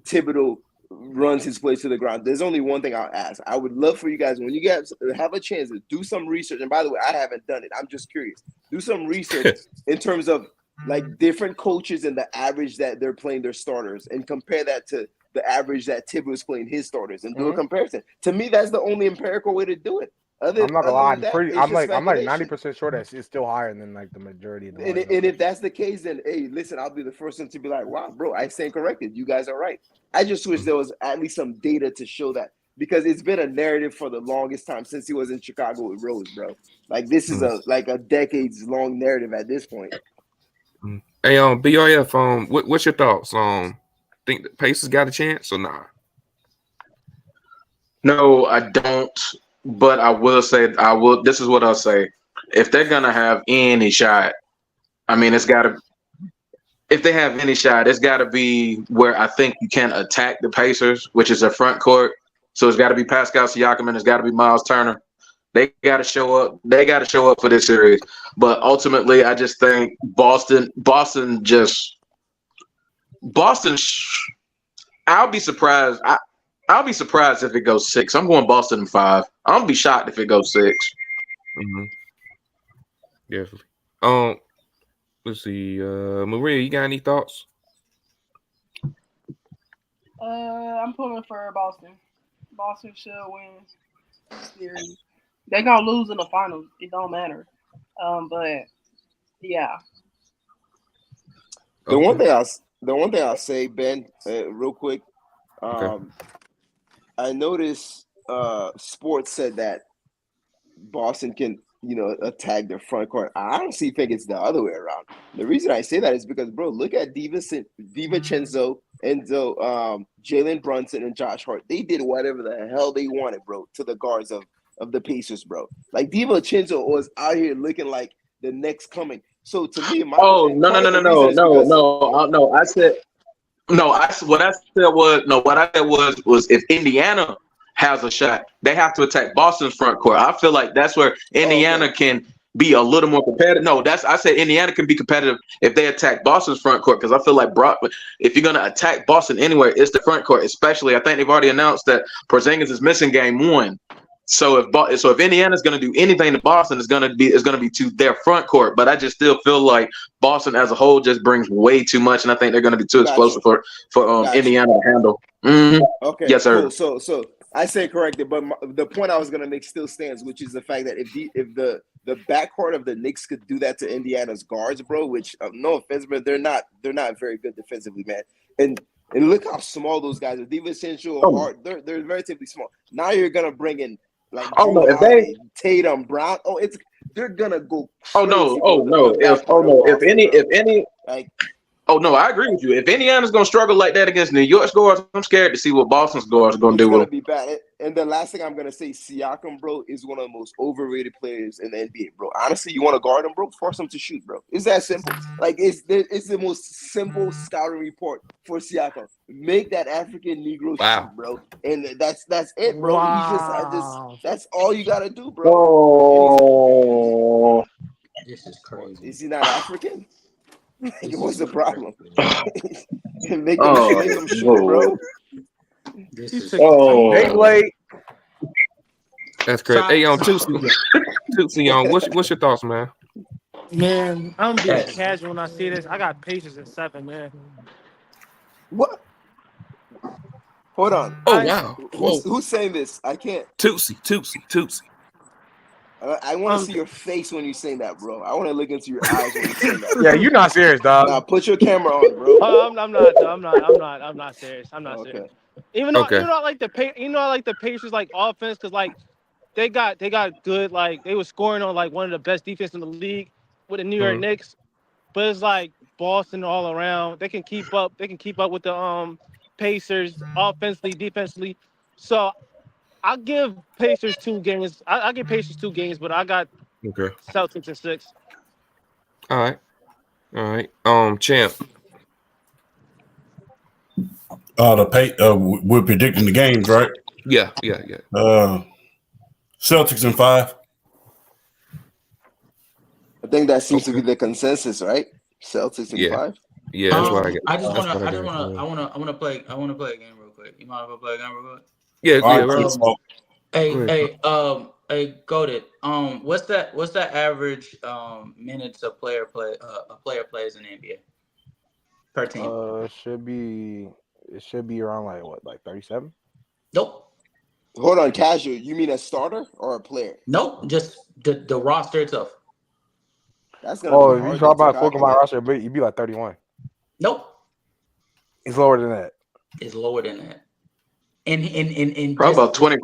Thibodeau runs his plays to the ground, there's only one thing I'll ask. I would love for you guys, when you guys have a chance, to do some research. And by the way, I haven't done it. I'm just curious. Do some research in terms of like different coaches and the average that they're playing their starters, and compare that to the average that Thibodeau is playing his starters, and do a comparison. To me, that's the only empirical way to do it. I'm not gonna lie. I'm like 90% sure that it's still higher than like the majority of the. And if that's the case, then hey, listen, I'll be the first one to be like, wow, bro, I stand corrected. You guys are right. I just wish there was at least some data to show that, because it's been a narrative for the longest time since he was in Chicago with Rose, bro. Like this is a decades long narrative at this point. Hey, BRF, what's your thoughts? Think the Pacers got a chance or not? No, I don't. But I will say, this is what I'll say. If they're gonna have any shot, I mean, it's gotta. If they have any shot, it's gotta be where I think you can attack the Pacers, which is a front court. So it's got to be Pascal Siakam and it's got to be Miles Turner. They got to show up. They got to show up for this series. But ultimately, I just think Boston. I'll be surprised. I'll be surprised if it goes 6. I'm going Boston in 5. I'll be shocked if it goes 6. Mm-hmm. Definitely. Let's see. Maria, you got any thoughts? I'm pulling for Boston. Boston should win this series. They're gonna lose in the finals. It don't matter. But yeah. The one thing I'll say, Ben, real quick. I noticed Sports said that Boston can, attack their front court. I honestly think it's the other way around. The reason I say that is because, bro, look at DiVincenzo, Enzo, Jalen Brunson, and Josh Hart. They did whatever the hell they wanted, bro, to the guards of the Pacers, bro. Like DiVincenzo was out here looking like the next coming. So to me, what I said was if Indiana has a shot, they have to attack Boston's front court. I feel like that's where Indiana can be a little more competitive. I said Indiana can be competitive if they attack Boston's front court, because I feel like if you're going to attack Boston anywhere, it's the front court. Especially, I think they've already announced that Porzingis is missing game 1. So if Indiana's going to do anything to Boston, it's going to be to their front court. But I just still feel like Boston as a whole just brings way too much, and I think they're going to be too explosive for Indiana to handle. Mm-hmm. Okay. Yes, sir. Cool. So I say corrected, but the point I was going to make still stands, which is the fact that if the backcourt of the Knicks could do that to Indiana's guards, bro, which no offense, but they're not very good defensively, man. And look how small those guys are. DiVincenzo, Hart, they're relatively small. Now you're gonna bring in like Tatum, Brown. They're gonna go. I agree with you. If Indiana's gonna struggle like that against New York's guards, I'm scared to see what Boston's guards are gonna do. It's gonna be bad. And the last thing I'm gonna say, Siakam, bro, is one of the most overrated players in the NBA, bro. Honestly, you want to guard him, bro? Force him to shoot, bro. It's that simple. Like it's the most simple scouting report for Siakam. Make that African Negro shoot, bro. And that's it, bro. Wow. That's all you gotta do, bro. Oh, this is crazy. Is he not African? What's the problem? make him shoot, bro. That's great. Hey, Tootsie, what's your thoughts, man? Man, I'm being casual when I see this. I got Pacers at 7, man. What? Hold on. Oh wow. Who's saying this? I can't. Tootsie. I want to see your face when you say that, bro. I want to look into your eyes when you say that. Yeah, you're not serious, dog. Nah, put your camera on, bro. I'm not serious. I'm not serious. Even though I like the Pacers like offense because like they got good like they were scoring on like one of the best defense in the league with the New York Knicks, but it's like Boston all around. They can keep up. They can keep up with the Pacers offensively, defensively. So I'll give Pacers 2 games. I give Pacers 2 games, but I got Celtics in 6. All right. Champ. We're predicting the games, right? Yeah. Celtics in 5. I think that seems to be the consensus, right? Celtics in 5. Yeah, that's what I get. I want to play a game real quick. You mind if I play a game real quick? Hey, Goated. What's that average minutes a player plays in the NBA per team? It should be around like 37. Nope. Hold on, casual. You mean a starter or a player? Nope, just the roster itself. That's gonna be if you drop by full my roster, you'd be like 31. Nope. It's lower than that. It's lower than that. And probably about 20.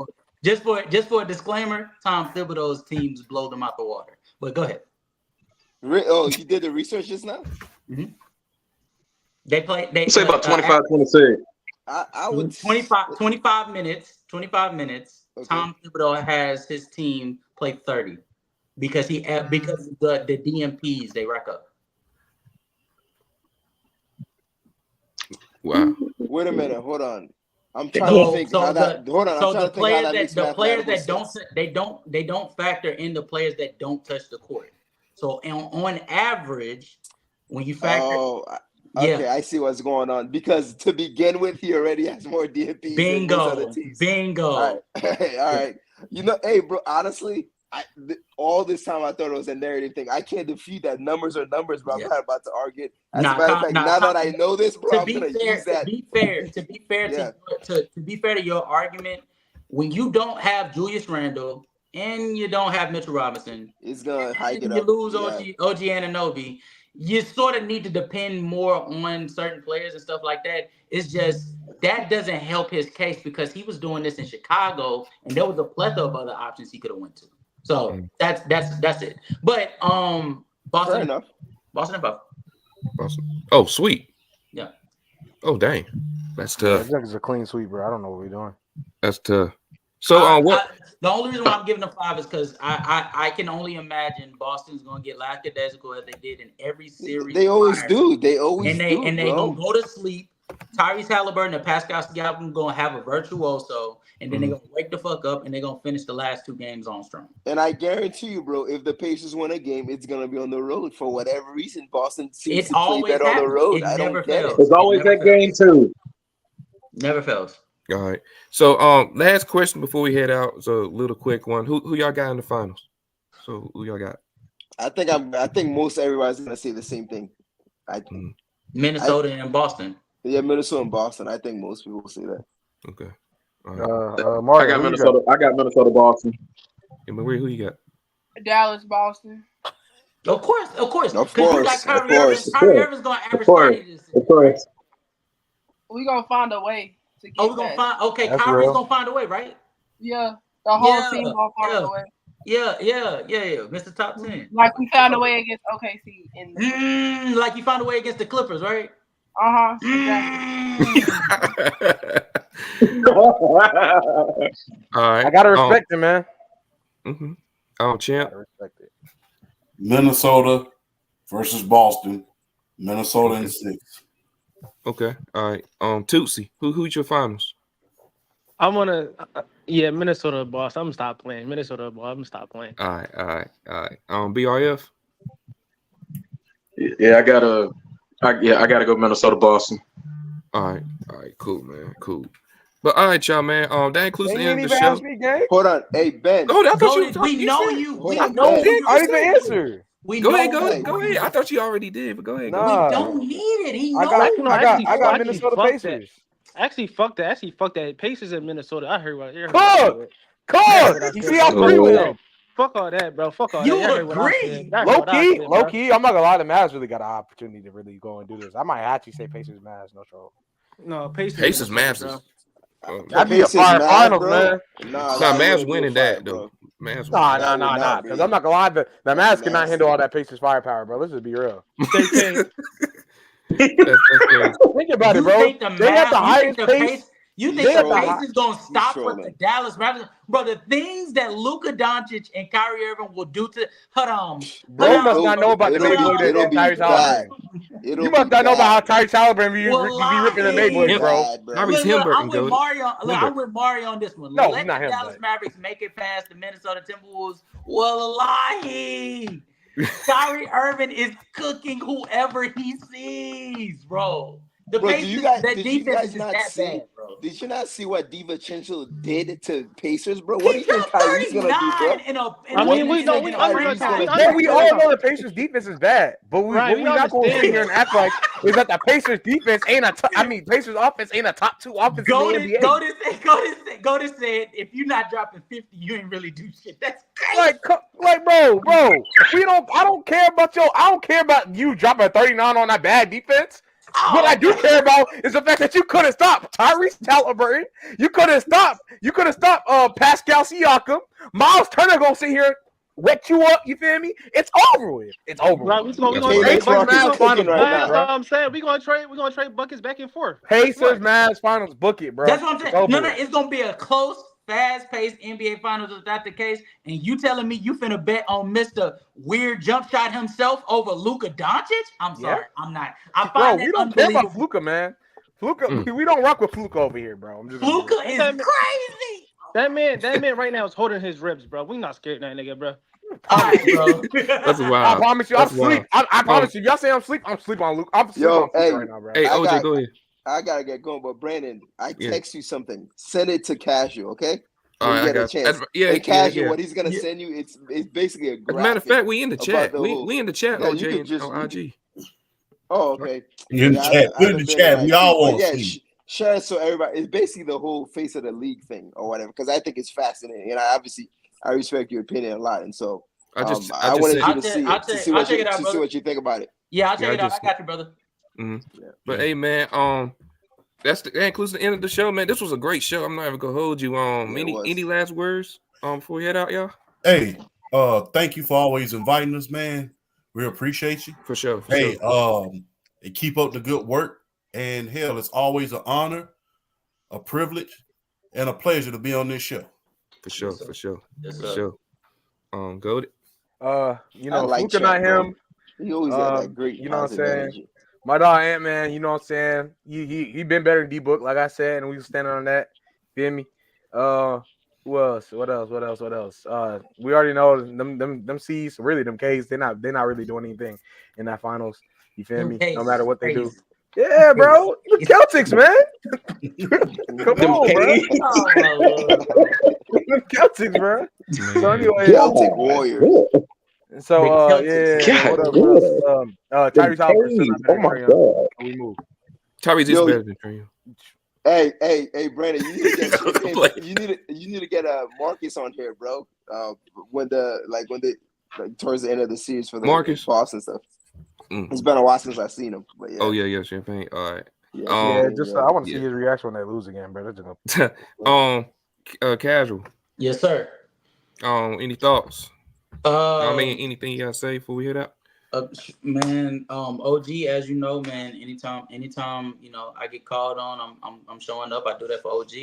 Just for a disclaimer, Tom Thibodeau's teams blow them out the water. But go ahead. Oh, you did the research just now? Mm-hmm. They say about 25, 26. I would 25 minutes. 25 minutes. Okay. Tom Thibodeau has his team play 30 because the DMPs they rack up. Wow. Wait a minute. Hold on. I'm trying to think how that. Hold on. So the players that don't factor in the players that don't touch the court. So on average, when you factor. Okay, I see what's going on. Because to begin with, he already has more DMPs than those other teams. Bingo. All right. You know, hey, bro, honestly, all this time I thought it was a narrative thing. I can't defeat that. Numbers are numbers, but I'm not about to argue it. As a matter of fact, now that I know this, bro, I'm going to use that. To be fair to your argument, when you don't have Julius Randle and you don't have Mitchell Robinson, it's going to hike it up. You lose OG Anunoby. You sort of need to depend more on certain players and stuff like that. It's just that doesn't help his case because he was doing this in Chicago and there was a plethora of other options he could have went to. So that's it. But Boston. Fair enough. Boston above. Boston. Oh, sweet. Yeah. Oh, dang. That's tough. I think it's a clean sweep, bro. I don't know what we're doing. That's tough. So what? The only reason why I'm giving them 5 is because I can only imagine Boston's gonna get lackadaisical as they did in every series. They always do. They always do. And they gonna go to sleep. Tyrese Halliburton and Pascal Siakam gonna have a virtuoso, and then they're gonna wake the fuck up and they're gonna finish the last 2 games on strong. And I guarantee you, bro, if the Pacers win a game, it's gonna be on the road for whatever reason. Boston seems to play better on the road. I don't get it. There's always that game too. Never fails. All right. So last question before we head out is a little quick one. Who y'all got in the finals? So who y'all got? I think most everybody's gonna say the same thing. Minnesota and Boston. Yeah, Minnesota and Boston. I think most people will say that. Okay. I got Minnesota. I got Minnesota, Boston. And Marie, who you got? Dallas, Boston. Of course. Like Kyrie Irving's gonna average 30. Of course. We gonna find a way to get we're gonna find. Okay, Kyrie's gonna find a way, right? Yeah, the whole team gonna find a way. Yeah. Mr. Top 10. Like we found a way against OKC. Like you found a way against the Clippers, right? Exactly. All right. I gotta respect it, man. Champ. Respect it. Minnesota versus Boston. Minnesota in 6. Okay. All right. Tootsie, who's your finals? I'm gonna Minnesota, Boston. I'm gonna stop playing. Minnesota, Boston. I'm gonna stop playing. All right. BRF. Yeah, I gotta go Minnesota, Boston. All right, cool, man, cool. But all right, y'all, man. That includes the end of the show. Hold on, hey Ben. Oh, I thought we know you. We know you. I didn't answer. Go ahead. I thought you already did, but go ahead. We don't need it. I got Minnesota Pacers. Actually, fuck that. Pacers in Minnesota. I heard what. Cool. You see, I agree with him. Fuck all that, bro. Fuck all you that. Agree. Low key. I'm not gonna lie. The Mavs really got an opportunity to really go and do this. I might actually say Pacers, Mavs, no trouble. No, Pacers, Mavs. That'd be a fire finals, man. Nah, Mavs winning that though. Mavs. Nah. Because I'm not gonna lie. The Mavs cannot handle all that Pacers firepower, bro. Let's just be real. Think about it, bro. They have the highest pace. You think the Pacers gonna stop what the Dallas Mavericks? Bro, the things that Luka Doncic and Kyrie Irving will do to Bro must not know about the big boy that Tyrese Halliburton. You must not know about how Tyrese Halliburton be ripping the big boys, bro. I'm with Mario on this one. No, let the Dallas Mavericks make it past the Minnesota Timberwolves. Wallahi. Kyrie Irving is cooking whoever he sees, bro. The defense is that bad, bro. Did you not see what DiVincenzo did to Pacers, bro? What do you think Kyrie's gonna do, bro? We all know the Pacers defense is bad, but we're not going to sit here and act like is that the Pacers defense ain't Pacers offense ain't a top 2 offense in the NBA. Go to say it. If you're not dropping 50, you ain't really do shit. That's crazy. Like, bro. I don't care about you dropping 39 on that bad defense. What I do care about is the fact that you couldn't stop Tyrese Halliburton. You couldn't stop Pascal Siakam. Miles Turner gonna sit here, wet you up. You feel me? It's over with. It's over. Right, with. We're gonna trade buckets back and forth. Pacers Mavs finals, book it, bro. That's what I'm saying. No, it's gonna be a close, fast-paced NBA Finals if that's the case. And you telling me you finna bet on Mr. Weird Jump Shot himself over Luka Doncic? I'm sorry, I'm not. We don't care about Luka, man. We don't rock with Luka over here, bro. Luka is crazy. That man right now is holding his ribs, bro. We not scared of that nigga, bro. All right, bro. That's wild. I promise you, I'm asleep. I promise you. Y'all say I'm asleep. I'm asleep on Luke. I'm asleep on Luke right now, bro. Hey, OJ, go ahead. I gotta get going, but Brandon, I text you something. Send it to Casual, okay? All right, get a chance. Casual, what he's gonna send you, it's basically a graphic. As a matter of fact, we in the chat. We in the chat, OJ, on IG. Oh, okay. In the chat. Put in the chat. We all want to see. Share it so everybody. It's basically the whole face of the league thing or whatever. Because I think it's fascinating, and I respect your opinion a lot, and so I wanted you to see it to see what you think about it. Yeah, I'll check it out. I got you, brother. Mm-hmm. Yeah. But hey, man, that includes the end of the show, man. This was a great show. I'm not even gonna hold you. Any last words before we head out, y'all? Hey, thank you for always inviting us, man. We appreciate you. For sure. And keep up the good work. And hell, it's always an honor, a privilege, and a pleasure to be on this show. For sure. Go it. Luka not him. He always had that great. You know what I'm saying? Energy. My dog Ant Man, you know what I'm saying? He been better than D-Book, like I said, and we was standing on that. Feel me? Who else? What else? We already know them C's, really them K's. They're not really doing anything in that finals. You feel me? No matter what they do. Yeah, bro. The Celtics, man. Come on, bro. The Celtics, bro. So anyway, Celtic Warriors. So what up, bro? Tyrese Halliburton. Oh my god. We move. Tyrese is better than Trae. Hey, Brandon, you need to get Marcus on here, bro. When towards the end of the series for the Marcus Boston stuff. It's been a while since I've seen him. But yeah. Oh yeah, Champagne. All right. I want to see his reaction when they lose again, bro. Casual. Yes, sir. Any thoughts? Anything you gotta say before we head out? Man, OG, as you know, man, anytime, I get called on, I'm showing up. I do that for OG.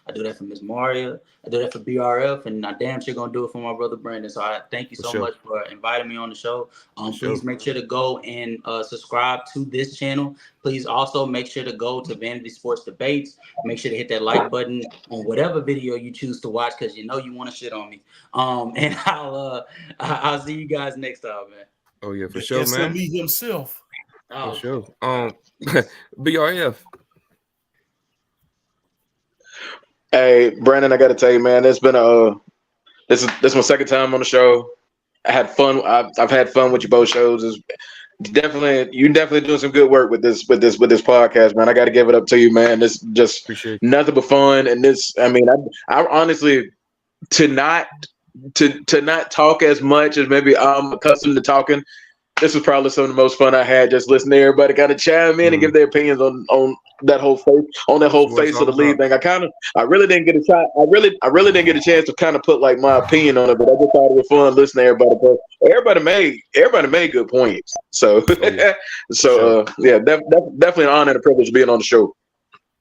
I do that for Miss Maria. I do that for BRF, and I damn sure gonna do it for my brother Brandon. So I thank you so much for inviting me on the show. Please make sure to go and subscribe to this channel. Please also make sure to go to Vanity Sports Debates. Make sure to hit that like button on whatever video you choose to watch, because you want to shit on me. And I'll see you guys next time, man. Oh yeah, for sure, man. SME himself. For sure. BRF. Hey, Brandon, I got to tell you, man, it's been this is my second time on the show. I had fun. I've had fun with you both shows. you definitely doing some good work with this podcast, man. I got to give it up to you, man. This just nothing but fun, and this. I mean, I honestly to not talk as much as maybe I'm accustomed to talking. This was probably some of the most fun I had just listening to everybody kind of chime in and give their opinions on that whole face of the league thing. I really didn't get a shot. I really didn't get a chance to kind of put like my opinion on it, but I just thought it was fun listening to everybody. But everybody made good points. So definitely an honor and a privilege being on the show.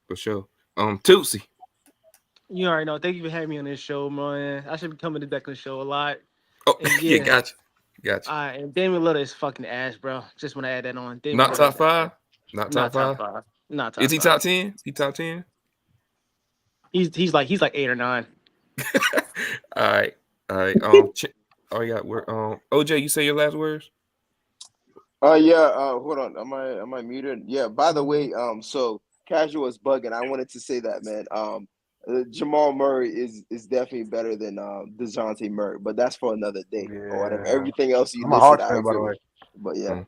For sure. Tootsie. You already know. Thank you for having me on this show, man. I should be coming back on the show a lot. Oh, yeah, gotcha. All right, and Damian Lillard is fucking ass, bro. Just want to add that on. Not top five. Not top five. Not top. Is he top 10? He top 10? He's like 8 or 9. All right. OJ, you say your last words? Hold on. Am I muted? Yeah. By the way, so Casual is bugging. I wanted to say that, man. Jamal Murray is definitely better than DeJounte Murray, but that's for another day or whatever. Everything else you I'm a Hawks fan, by the way. But yeah,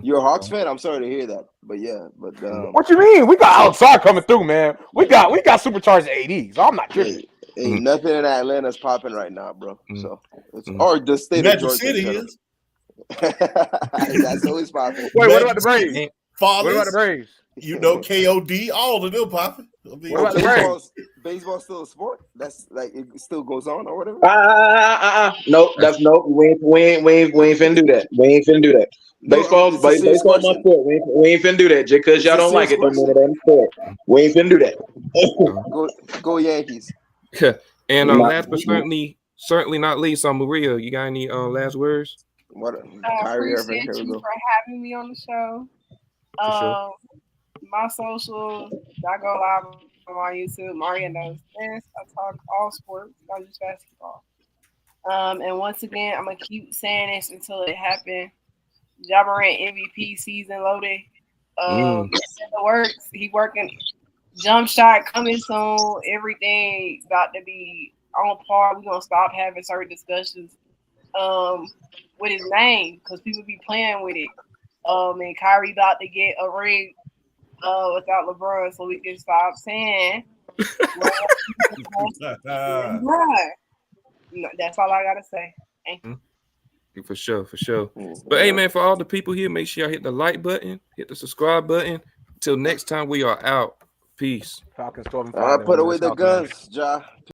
you're a Hawks fan. I'm sorry to hear that, but yeah, but what you mean? We got outside coming through, man. We got supercharged AD, so I'm not tripping. Ain't nothing in Atlanta's popping right now, bro. So or the state of Georgia City is. That's always popping. Wait, what about the Braves? What about the Braves? You know, KOD, all of them popping. What about the Braves? Baseball's still a sport. That's like it still goes on or whatever. Nope. We ain't finna do that. We ain't finna do that. Baseball my sport. We ain't finna do that. Just because y'all don't like it, don't mean it ain't sport. We ain't finna do that. Go Yankees. And last but certainly not least, on Maria, you got any last words? Appreciate you for having me on the show. My socials, I go live on my YouTube. Maria knows this. I talk all sports, not just basketball. And once again, I'm gonna keep saying this until it happens. Ja Morant MVP season loaded. It's in the works. He working. Jump shot coming soon. Everything about to be on par. We're gonna stop having certain discussions with his name because people be playing with it. And Kyrie about to get a ring without LeBron, so we can stop saying. That's all I gotta say. Thank you. For sure. But hey, man, for all the people here, make sure y'all hit the like button, hit the subscribe button. Till next time, we are out. Peace. Falcons 12-5. Put away the guns, Ja.